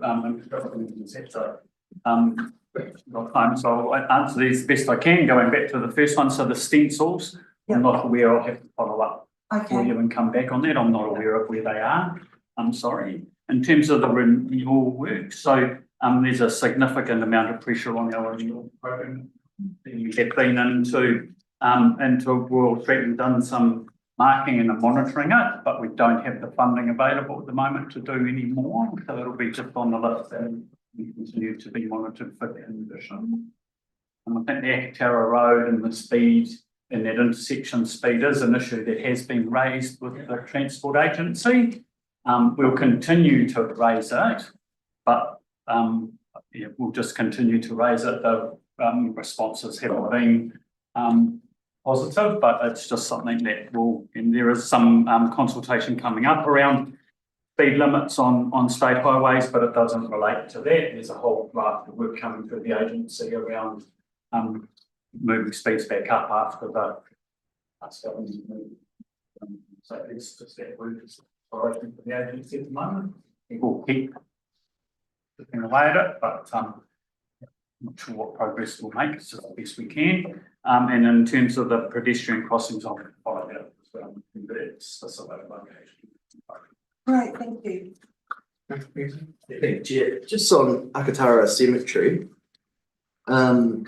so I'll answer these best I can, going back to the first one. So the stencils, I'm not aware, I'll have to follow up for you and come back on that. I'm not aware of where they are. I'm sorry. In terms of the renewal work, so there's a significant amount of pressure on our renewal program. We have been into Royal Street and done some marking and monitoring it, but we don't have the funding available at the moment to do any more. So it'll be just on the list and we continue to be monitored for that condition. And I think the Akatara Road and the speed in that intersection speed is an issue that has been raised with the Transport Agency. We'll continue to raise it, but we'll just continue to raise it. The responses have been positive, but it's just something that will, and there is some consultation coming up around speed limits on state highways, but it doesn't relate to that. There's a whole raft of work coming through the agency around moving speeds back up after the so it's just that work is for the agency at the moment. It will keep chipping away at it, but I'm not sure what progress we'll make. It's just the best we can. And in terms of the pedestrian crossings, I'll follow that up as well. But it's a lot of location. Right, thank you. Thank you. Just on Akatara Cemetery, have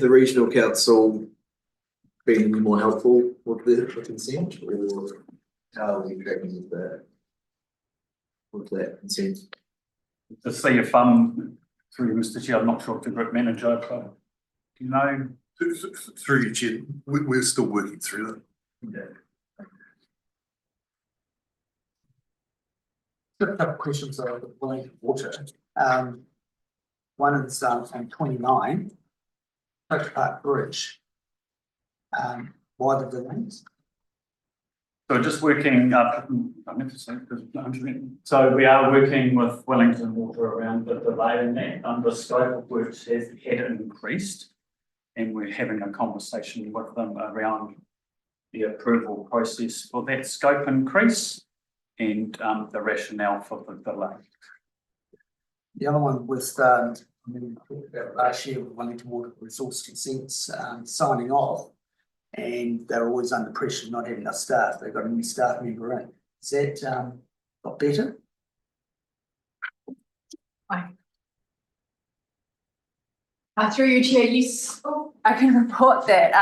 the regional council been any more helpful with the consent, or how are we tracking with that consent? To see if through Mr. Chair, I'm not sure if the group manager, but you know, through your chair, we're still working through that. Yeah. Got a couple of questions on the Blissett water. One is on 29, Oak Park Bridge. Why the delays? So just working up, so we are working with Wellington Water around the delay in that. The scope of works had increased, and we're having a conversation with them around the approval process for that scope increase and the rationale for the delay. The other one was, we talked about last year, wanting toward resource consents, signing off. And they're always under pressure, not having enough staff. They've got a new staff member in. Is that got better? Through you, Chair, yes, I can report that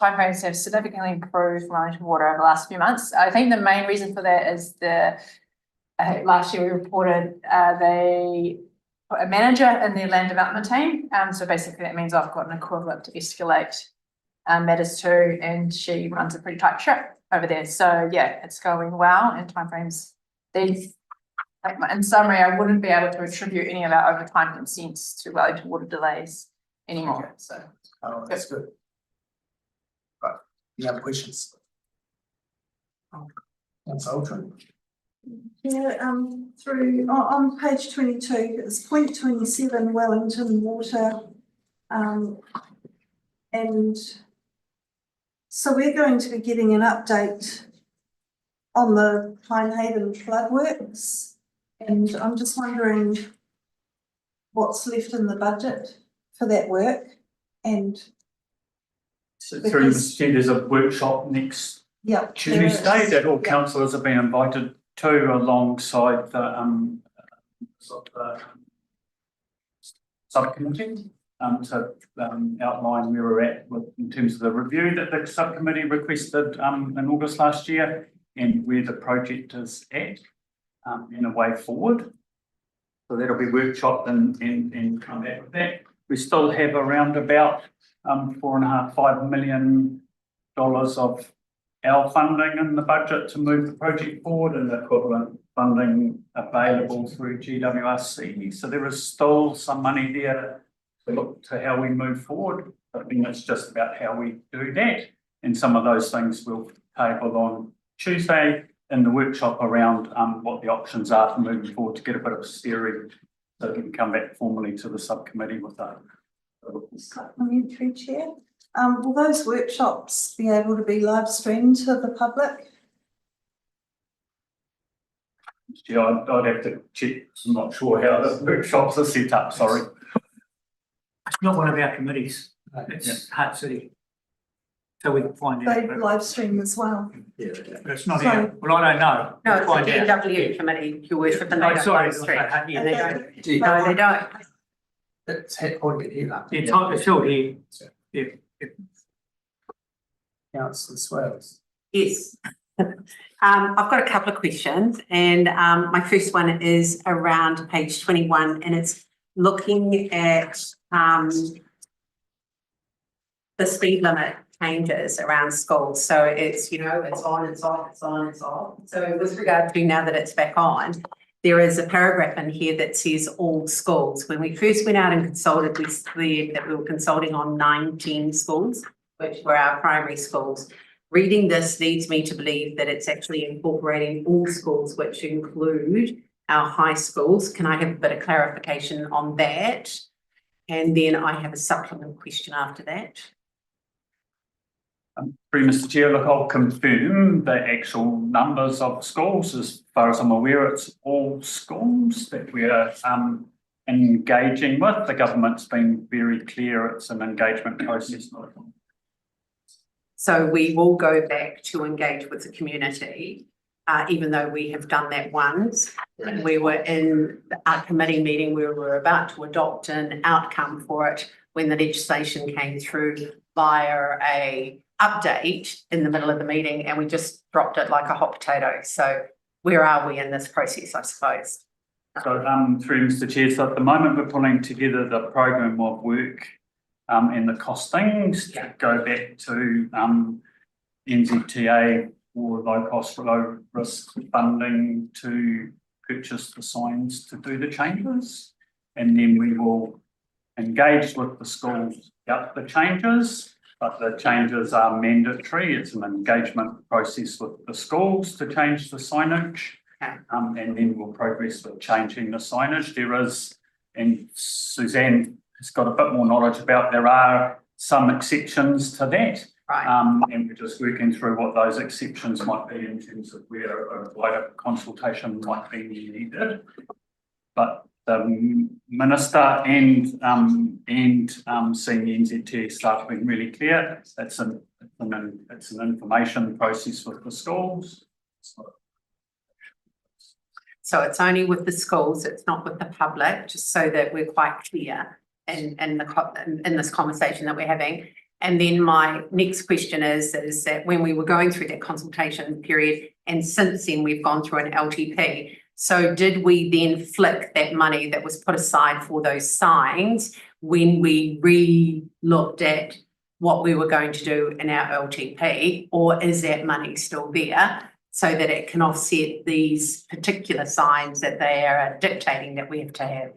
timeframes have significantly improved monitored water over the last few months. I think the main reason for that is last year we reported they put a manager in their land development team. So basically that means I've got an equivalent to escalate matters to, and she runs a pretty tight ship over there. So yeah, it's going well, and timeframes. In summary, I wouldn't be able to attribute any of our overtime consents to Wellington water delays anymore. So that's good. Right. Any other questions? Councillor Ultron. Yeah, through on page 22, it's point 27, Wellington Water, and so we're going to be getting an update on the Pinehaven floodworks. And I'm just wondering what's left in the budget for that work, and so through Mr. Chair, there's a workshop next Tuesday that all councillors have been invited to, alongside the subcommittee, to outline where we're at in terms of the review that the subcommittee requested in August last year, and where the project is at. In a way forward. So that'll be workshopped and come back with that. We still have around about $4.5 million of our funding in the budget to move the project forward, and equivalent funding available through GWRC. So there is still some money there to look to how we move forward. I think it's just about how we do that, and some of those things we'll table on Tuesday in the workshop around what the options are for moving forward, to get a bit of steering, so we can come back formally to the subcommittee with that. Supplementary Chair, will those workshops be able to be live streamed to the public? Yeah, I'd have to check. I'm not sure how the workshops are set up, sorry. It's not one of our committees, it's Hart City. So we can find out. They live stream as well. Yeah, but it's not here. Well, I don't know. No, it's We'll the find out. DW committee, your worship, and they Oh, don't sorry, live stream. yeah, they don't. No, they don't. It's headquartered here. It's held here. Yeah. Councillor Swales. Yes. I've got a couple of questions, and my first one is around page 21, and it's looking at the speed limit changes around schools. So it's, it's on, it's off, it's on, it's off. So with regard to now that it's back on, there is a paragraph in here that says all schools. When we first went out and consulted, we said that we were consulting on 19 schools, which were our primary schools. Reading this leads me to believe that it's actually incorporating all schools, which include our high schools. Can I have a bit of clarification on that? And then I have a supplement question after that. Through Mr. Chair, look, I'll confirm the actual numbers of schools. As far as I'm aware, it's all schools that we are engaging with. The government's been very clear it's an engagement process. So we will go back to engage with the community, even though we have done that once. And we were in our committee meeting, we were about to adopt an outcome for it when the legislation came through via a update in the middle of the meeting, and we just dropped it like a hot potato. So where are we in this process, I suppose? So through Mr. Chair, so at the moment we're pulling together the program of work and the costings to go back to NZTA for low cost, low risk funding to purchase the signs to do the changes. And then we will engage with the schools about the changes, but the changes are mandatory. It's an engagement process with the schools to change the signage. And then we'll progress with changing the signage. There is, and Suzanne has got a bit more knowledge about, there are some exceptions to that. Right. And we're just working through what those exceptions might be in terms of where a wider consultation might be needed. But the minister and seeing the NZTA staff have been really clear. It's an information process with the schools. So it's only with the schools, it's not with the public, just so that we're quite clear in this conversation that we're having. And then my next question is that when we were going through that consultation period, and since then we've gone through an LTP, so did we then flick that money that was put aside for those signs when we re-looked at what we were going to do in our LTP, or is that money still there so that it can offset these particular signs that they are dictating that we have to have?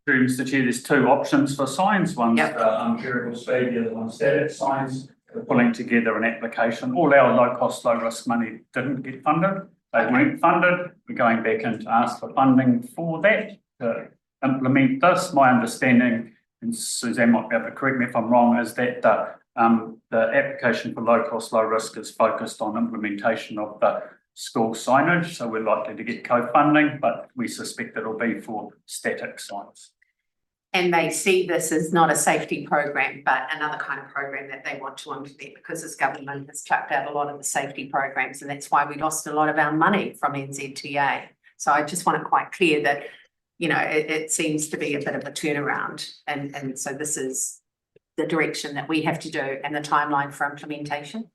Through Mr. Chair, there's two options for signs. One's variable speed, the other one's static signs. We're pulling together an application. All our low cost, low risk money didn't get funded. They weren't funded. We're going back in to ask for funding for that to implement this. My understanding, and Suzanne might be able to correct me if I'm wrong, is that the application for low cost, low risk is focused on implementation of the school signage. So we're likely to get co-funding, but we suspect it'll be for static signs. And they see this as not a safety program, but another kind of program that they want to implement, because this government has chucked out a lot of the safety programs, and that's why we lost a lot of our money from NZTA. So I just want it quite clear that, you know, it seems to be a bit of a turnaround. And so this is the direction that we have to do and the timeline for implementation.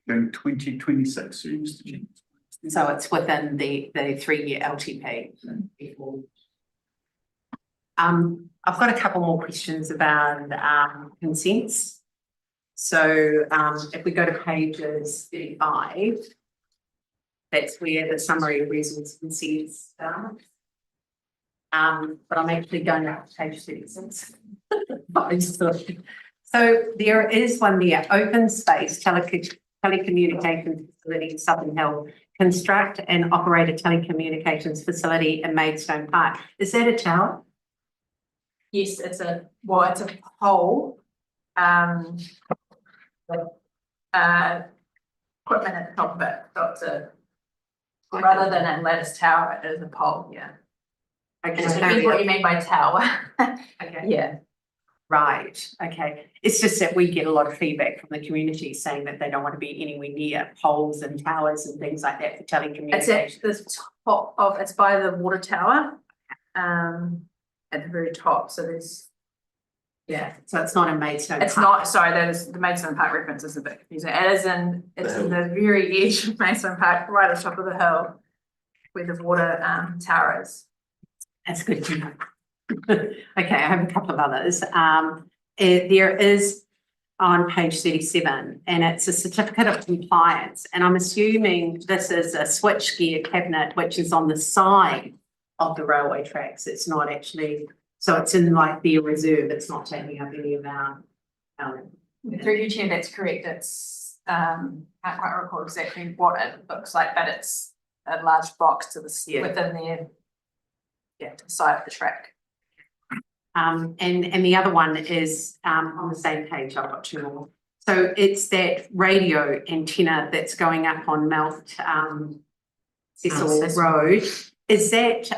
In 2026, Mr. Chair. So it's within the 3-year LTP. I've got a couple more questions about consents. So if we go to pages 35, that's where the summary of reasons consents start. But I'm actually going up to page 36. So there is one there, open space telecommunications facility in Southern Hill, construct and operate a telecommunications facility in Maidstone Park. Is that a tower? Yes, it's a pole. Equipment at the top of it, so it's rather than a lattice tower, it is a pole, yeah. Okay. It depends what you mean by tower. Okay. Yeah. Right, okay. It's just that we get a lot of feedback from the community saying that they don't want to be anywhere near poles and towers and things like that for telecommunications. It's at the top of, it's by the water tower, at the very top, so there's, yeah. So it's not in Maidstone It's Park. not, sorry, that is, the Maidstone Park reference is a bit confusing. It's in the very edge of Maidstone Park, right at the top of the hill, where the water tower is. That's good to know. Okay, I have a couple of others. There is on page 37, and it's a certificate of compliance. And I'm assuming this is a switchgear cabinet, which is on the side of the railway tracks. It's not actually, so it's in like the reserve. It's not taking up any of our. Through you, Chair, that's correct. It's, I can't quite recall exactly what it looks like, but it's a large box to the within there. Yeah, to the side of the track. And the other one is on the same page. I've got two more. So it's that radio antenna that's going up on Mount Cecil Road. Is that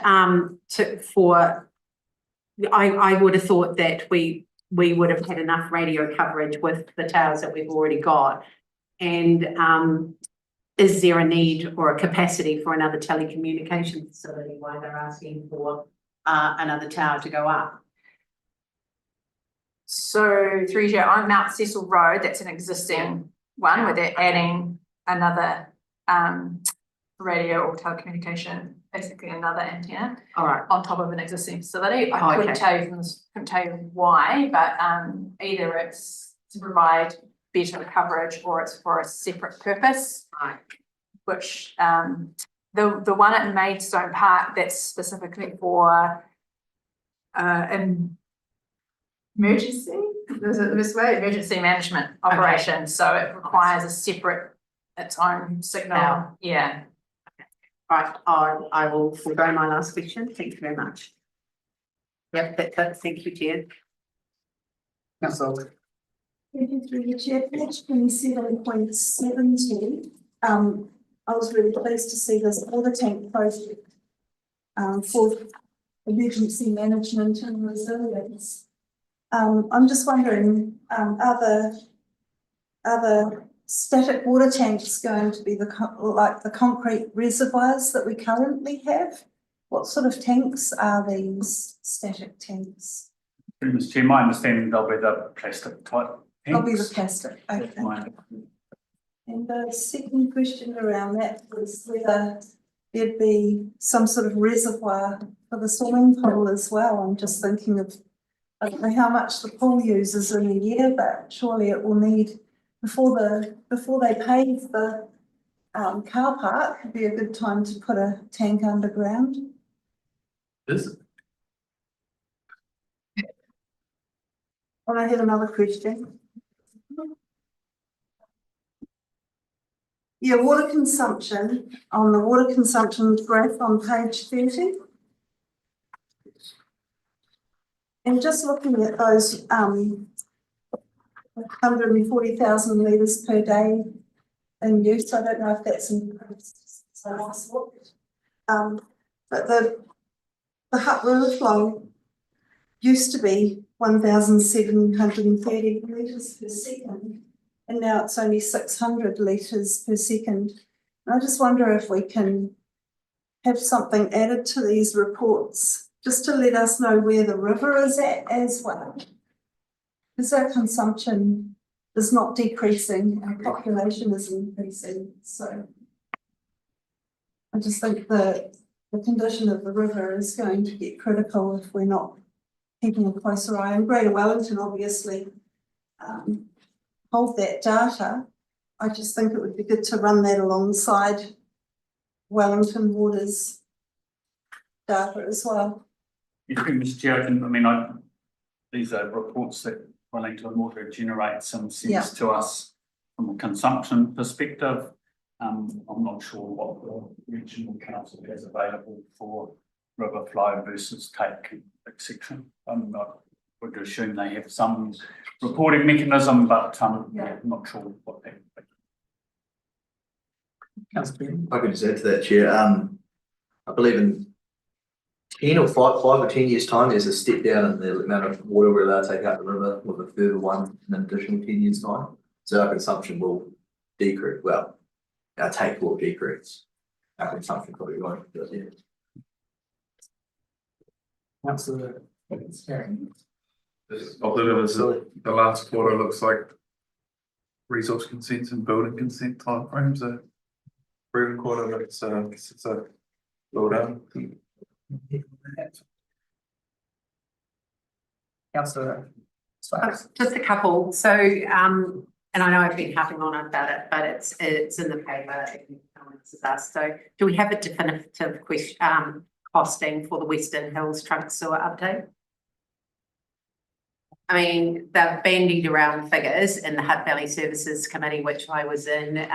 I would have thought that we would have had enough radio coverage with the towers that we've already got. And is there a need or a capacity for another telecommunication facility while they're asking for another tower to go up? So through here on Mount Cecil Road, that's an existing one where they're adding another radio or telecommunication, basically another antenna. All right. On top of an existing facility. I couldn't tell you why, but either it's to provide better coverage or it's for a separate purpose. Right. Which the one at Maidstone Park, that's specifically for emergency management operation. So it requires a separate, its own signal. Now. Yeah. Right, I will forego my last question. Thank you very much. Yep, that's thank you, Chair. Councillor. Thank you through the chair, page 27.70. I was really pleased to see this water tank project for emergency management and resilience. I'm just wondering, are the static water tanks going to be like the concrete reservoirs that we currently have? What sort of tanks are these static tanks? Mr. Chair, my understanding they'll be the plastic type. They'll be the plastic, okay. And the second question around that was whether there'd be some sort of reservoir for the swimming pool as well. I'm just thinking of, I don't know how much the pool uses in a year, but surely it will need, before they pave the car park, it'd be a good time to put a tank underground. Is it? And I had another question. Yeah, water consumption, on the water consumption graph on page 30. And just looking at those 140,000 litres per day in use, I don't know if that's increased. So last looked. But the Hutt River flow used to be 1,730 litres per second. And now it's only 600 litres per second. And I just wonder if we can have something added to these reports, just to let us know where the river is at as well. Because our consumption is not decreasing, our population is increasing. So I just think the condition of the river is going to get critical if we're not keeping a closer eye. And Greater Wellington obviously hold that data. I just think it would be good to run that alongside Wellington Water's data as well. Mr. Chair, these are reports that Wellington Water generate some sense to us from a consumption perspective. I'm not sure what the regional council has available for river flow versus take, etc. I would assume they have some reporting mechanism, but I'm not sure what that would be. I could just add to that, Chair. I believe in 10 or 5 or 10 years' time, there's a step down in the amount of water we're allowed to take out the river with a further one in an additional 10 years' time. So our consumption will decrease. Well, our take will decrease. Our consumption probably won't. Yeah. Councillor the last quarter looks like resource consents and building consent timeframes are every quarter. It's a slow down. Councillor. Just a couple. So, and I know I've been harping on about it, but it's in the paper. So, do we have a definitive costing for the Western Hills trunk sewer update? I mean, they're bandied around figures in the Hutt Valley Services Committee, which I was in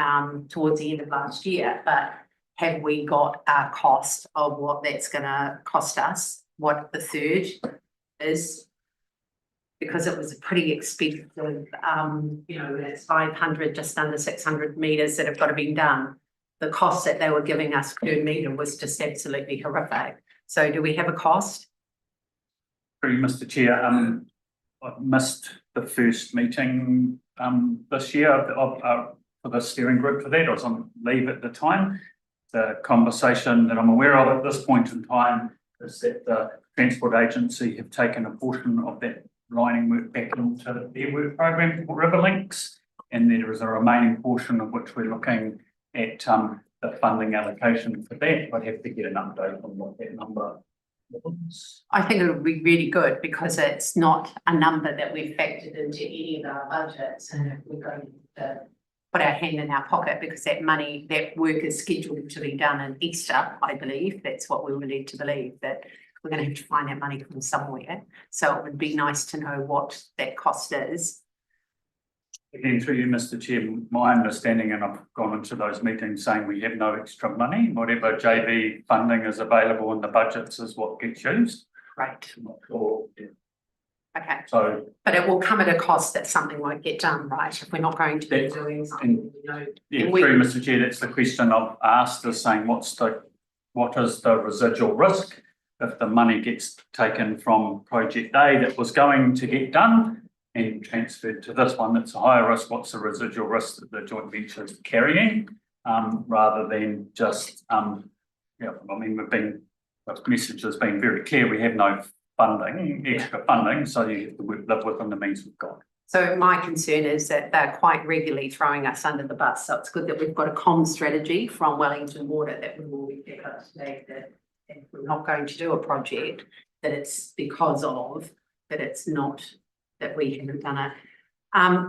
towards the end of last year, but have we got a cost of what that's going to cost us, what the third is? Because it was a pretty expensive, it's 500, just under 600 metres that have got to be done. The cost that they were giving us per metre was just absolutely horrific. So do we have a cost? Through Mr. Chair, I missed the first meeting this year for the steering group for that. I was on leave at the time. The conversation that I'm aware of at this point in time is that the Transport Agency have taken a portion of that lining work back into their work program for River Links, and there is a remaining portion of which we're looking at the funding allocation for that. I'd have to get an update on what that number is. I think it would be really good because it's not a number that we've factored into any of our budgets, and we're going to put our hand in our pocket because that money, that work is scheduled to be done in Easter, I believe. That's what we will need to believe, that we're going to have to find that money from somewhere. So it would be nice to know what that cost is. Again, through you, Mr. Chair, my understanding, and I've gone into those meetings saying we have no extra money. Whatever JV funding is available in the budgets is what gets used. Right. I'm not sure. Okay, So, but it will come at a cost that something won't get done, right? If we're not going to be doing something, yeah, And we- through Mr Chair, that's the question I've asked, is saying what is the residual risk if the money gets taken from project A that was going to get done and transferred to this one that's a higher risk? What's the residual risk that the joint venture is carrying, rather than just, yeah, I mean, the message has been very clear, we have no funding, extra funding, so you have to live within the means we've got. So my concern is that they're quite regularly throwing us under the bus. So it's good that we've got a comm strategy from Wellington Water that we will pick up today, that if we're not going to do a project, that it's because of, that it's not, that we haven't done it.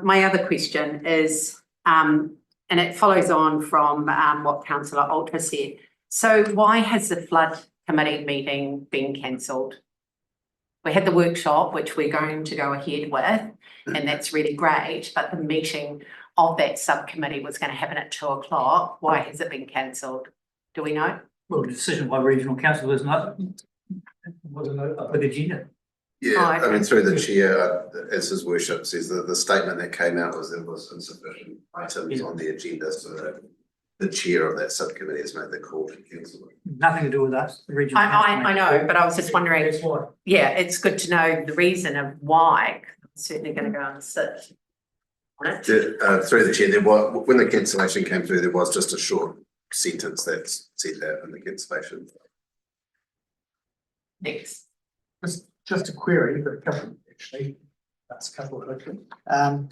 My other question is, and it follows on from what Councillor Alter said. So why has the flood committee meeting been cancelled? We had the workshop, which we're going to go ahead with, and that's really great, but the meeting of that subcommittee was going to happen at 2 o'clock. Why has it been cancelled? Do we know? Well, the decision by regional council was not, wasn't up with the agenda. Yeah, I okay. mean, through the chair, as his worship says, the statement that came out was there was insufficient items on the agenda, so that the chair of that subcommittee has made the call to cancel it. Nothing to do with us, the regional. I know, but I was just wondering, That's why. yeah, it's good to know the reason of why. I'm certainly going to go and sit on it. Through the chair, there was, when the cancellation came through, there was just a short sentence that said that in the cancellation. Thanks. Just a query, but a couple, actually, that's a couple of questions. On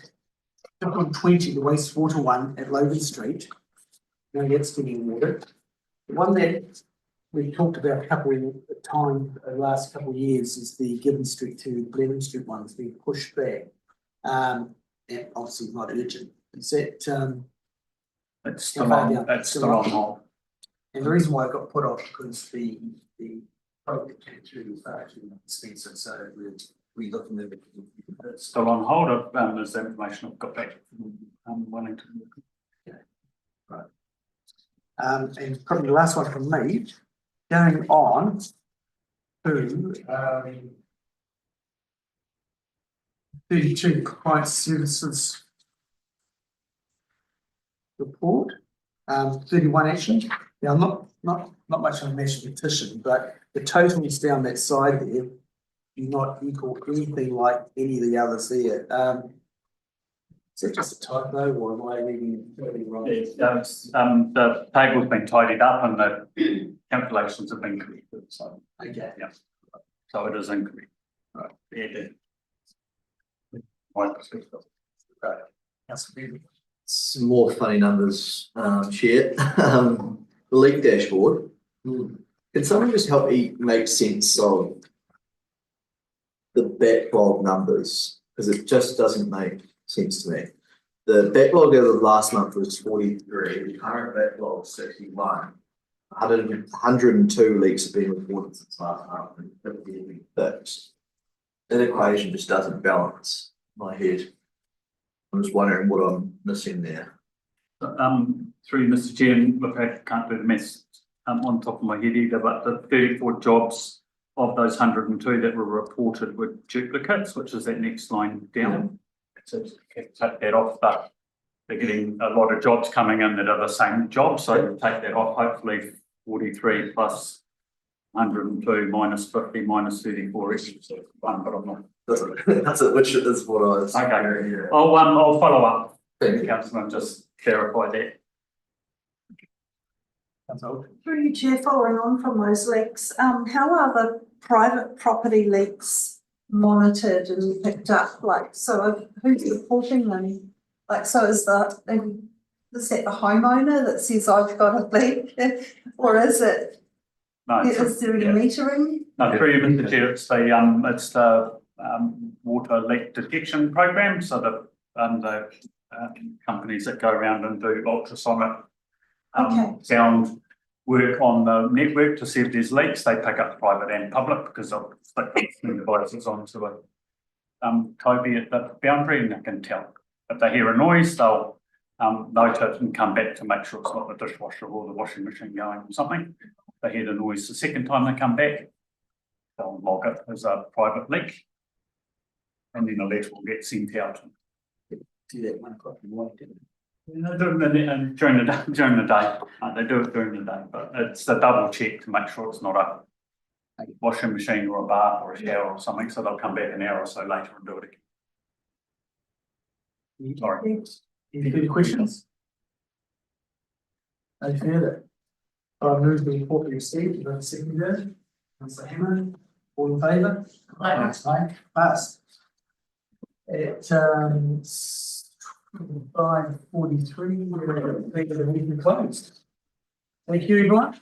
20, the wastewater one at Logan Street, no, that's getting water. The one that we talked about a couple of times, the last couple of years, is the Gibbon Street to Blenheim Street one, has been pushed back. And obviously not urgent. Is that, It's still on, it's still on hold. and the reason why it got put off because the product that came through was far too expensive, so we're looking at it. It's still on hold. There's the information I've got back from Wellington. Okay. Right. And probably the last one from me, going on to 32 client services report, 31 actually. Now, not much of a mathematician, but the totals down that side there do not equal anything like any of the others there. Is that just a typo or am I reading it wrong? The table's been tidied up and the calculations have been corrected, so. Okay. Yeah. So it is incorrect. Right. Yeah. My perspective. Right. That's beautiful. Some more funny numbers, Chair. The leak dashboard. Can someone just help me make sense of the backlog numbers? Because it just doesn't make sense to me. The backlog of the last month was 43, the current backlog is 61. 102 leaks have been reported since last month and 50 have been fixed. That equation just doesn't balance in my head. I'm just wondering what I'm missing there. Through Mr. Chair, look, I can't do the maths on top of my head either, but the 34 jobs of those 102 that were reported were duplicates, which is that next line down. So take that off, but they're getting a lot of jobs coming in that are the same job, so take that off. Hopefully 43 plus 102 minus 50 minus 34 is one, but I'm not. That's it, which is what I was. Okay, Yeah. I'll follow up. Thank you. Councillor, and just clarify that. Through you, Chair, following on from those leaks, how are the private property leaks monitored and picked up? Like, so who's reporting them? Like, so is that the homeowner that says I've got a leak, or is it? No, Is there any metering? No, through you, Mr. Chair, it's the water leak detection program. So the companies that go around and do ultrasonic sound work on the network to see if there's leaks. They pick up private and public because they'll stick the devices onto a Toby at the boundary and they can tell. If they hear a noise, they'll note it and come back to make sure it's not the dishwasher or the washing machine going or something. If they hear the noise the second time they come back, they'll log it as a private leak. and then a letter will get sent out. Do that 1 o'clock in the morning. During the day, they do it during the day, but it's a double check to make sure it's not a washing machine or a bath or a shower or something, so they'll come back an hour or so later and do it again. Sorry. Any further questions? No further. I move the report be received, vote seconded. Councillor Hammond, all in favour? Aye. Passed. At 5:43, we're going to declare the meeting closed. Thank you, everyone.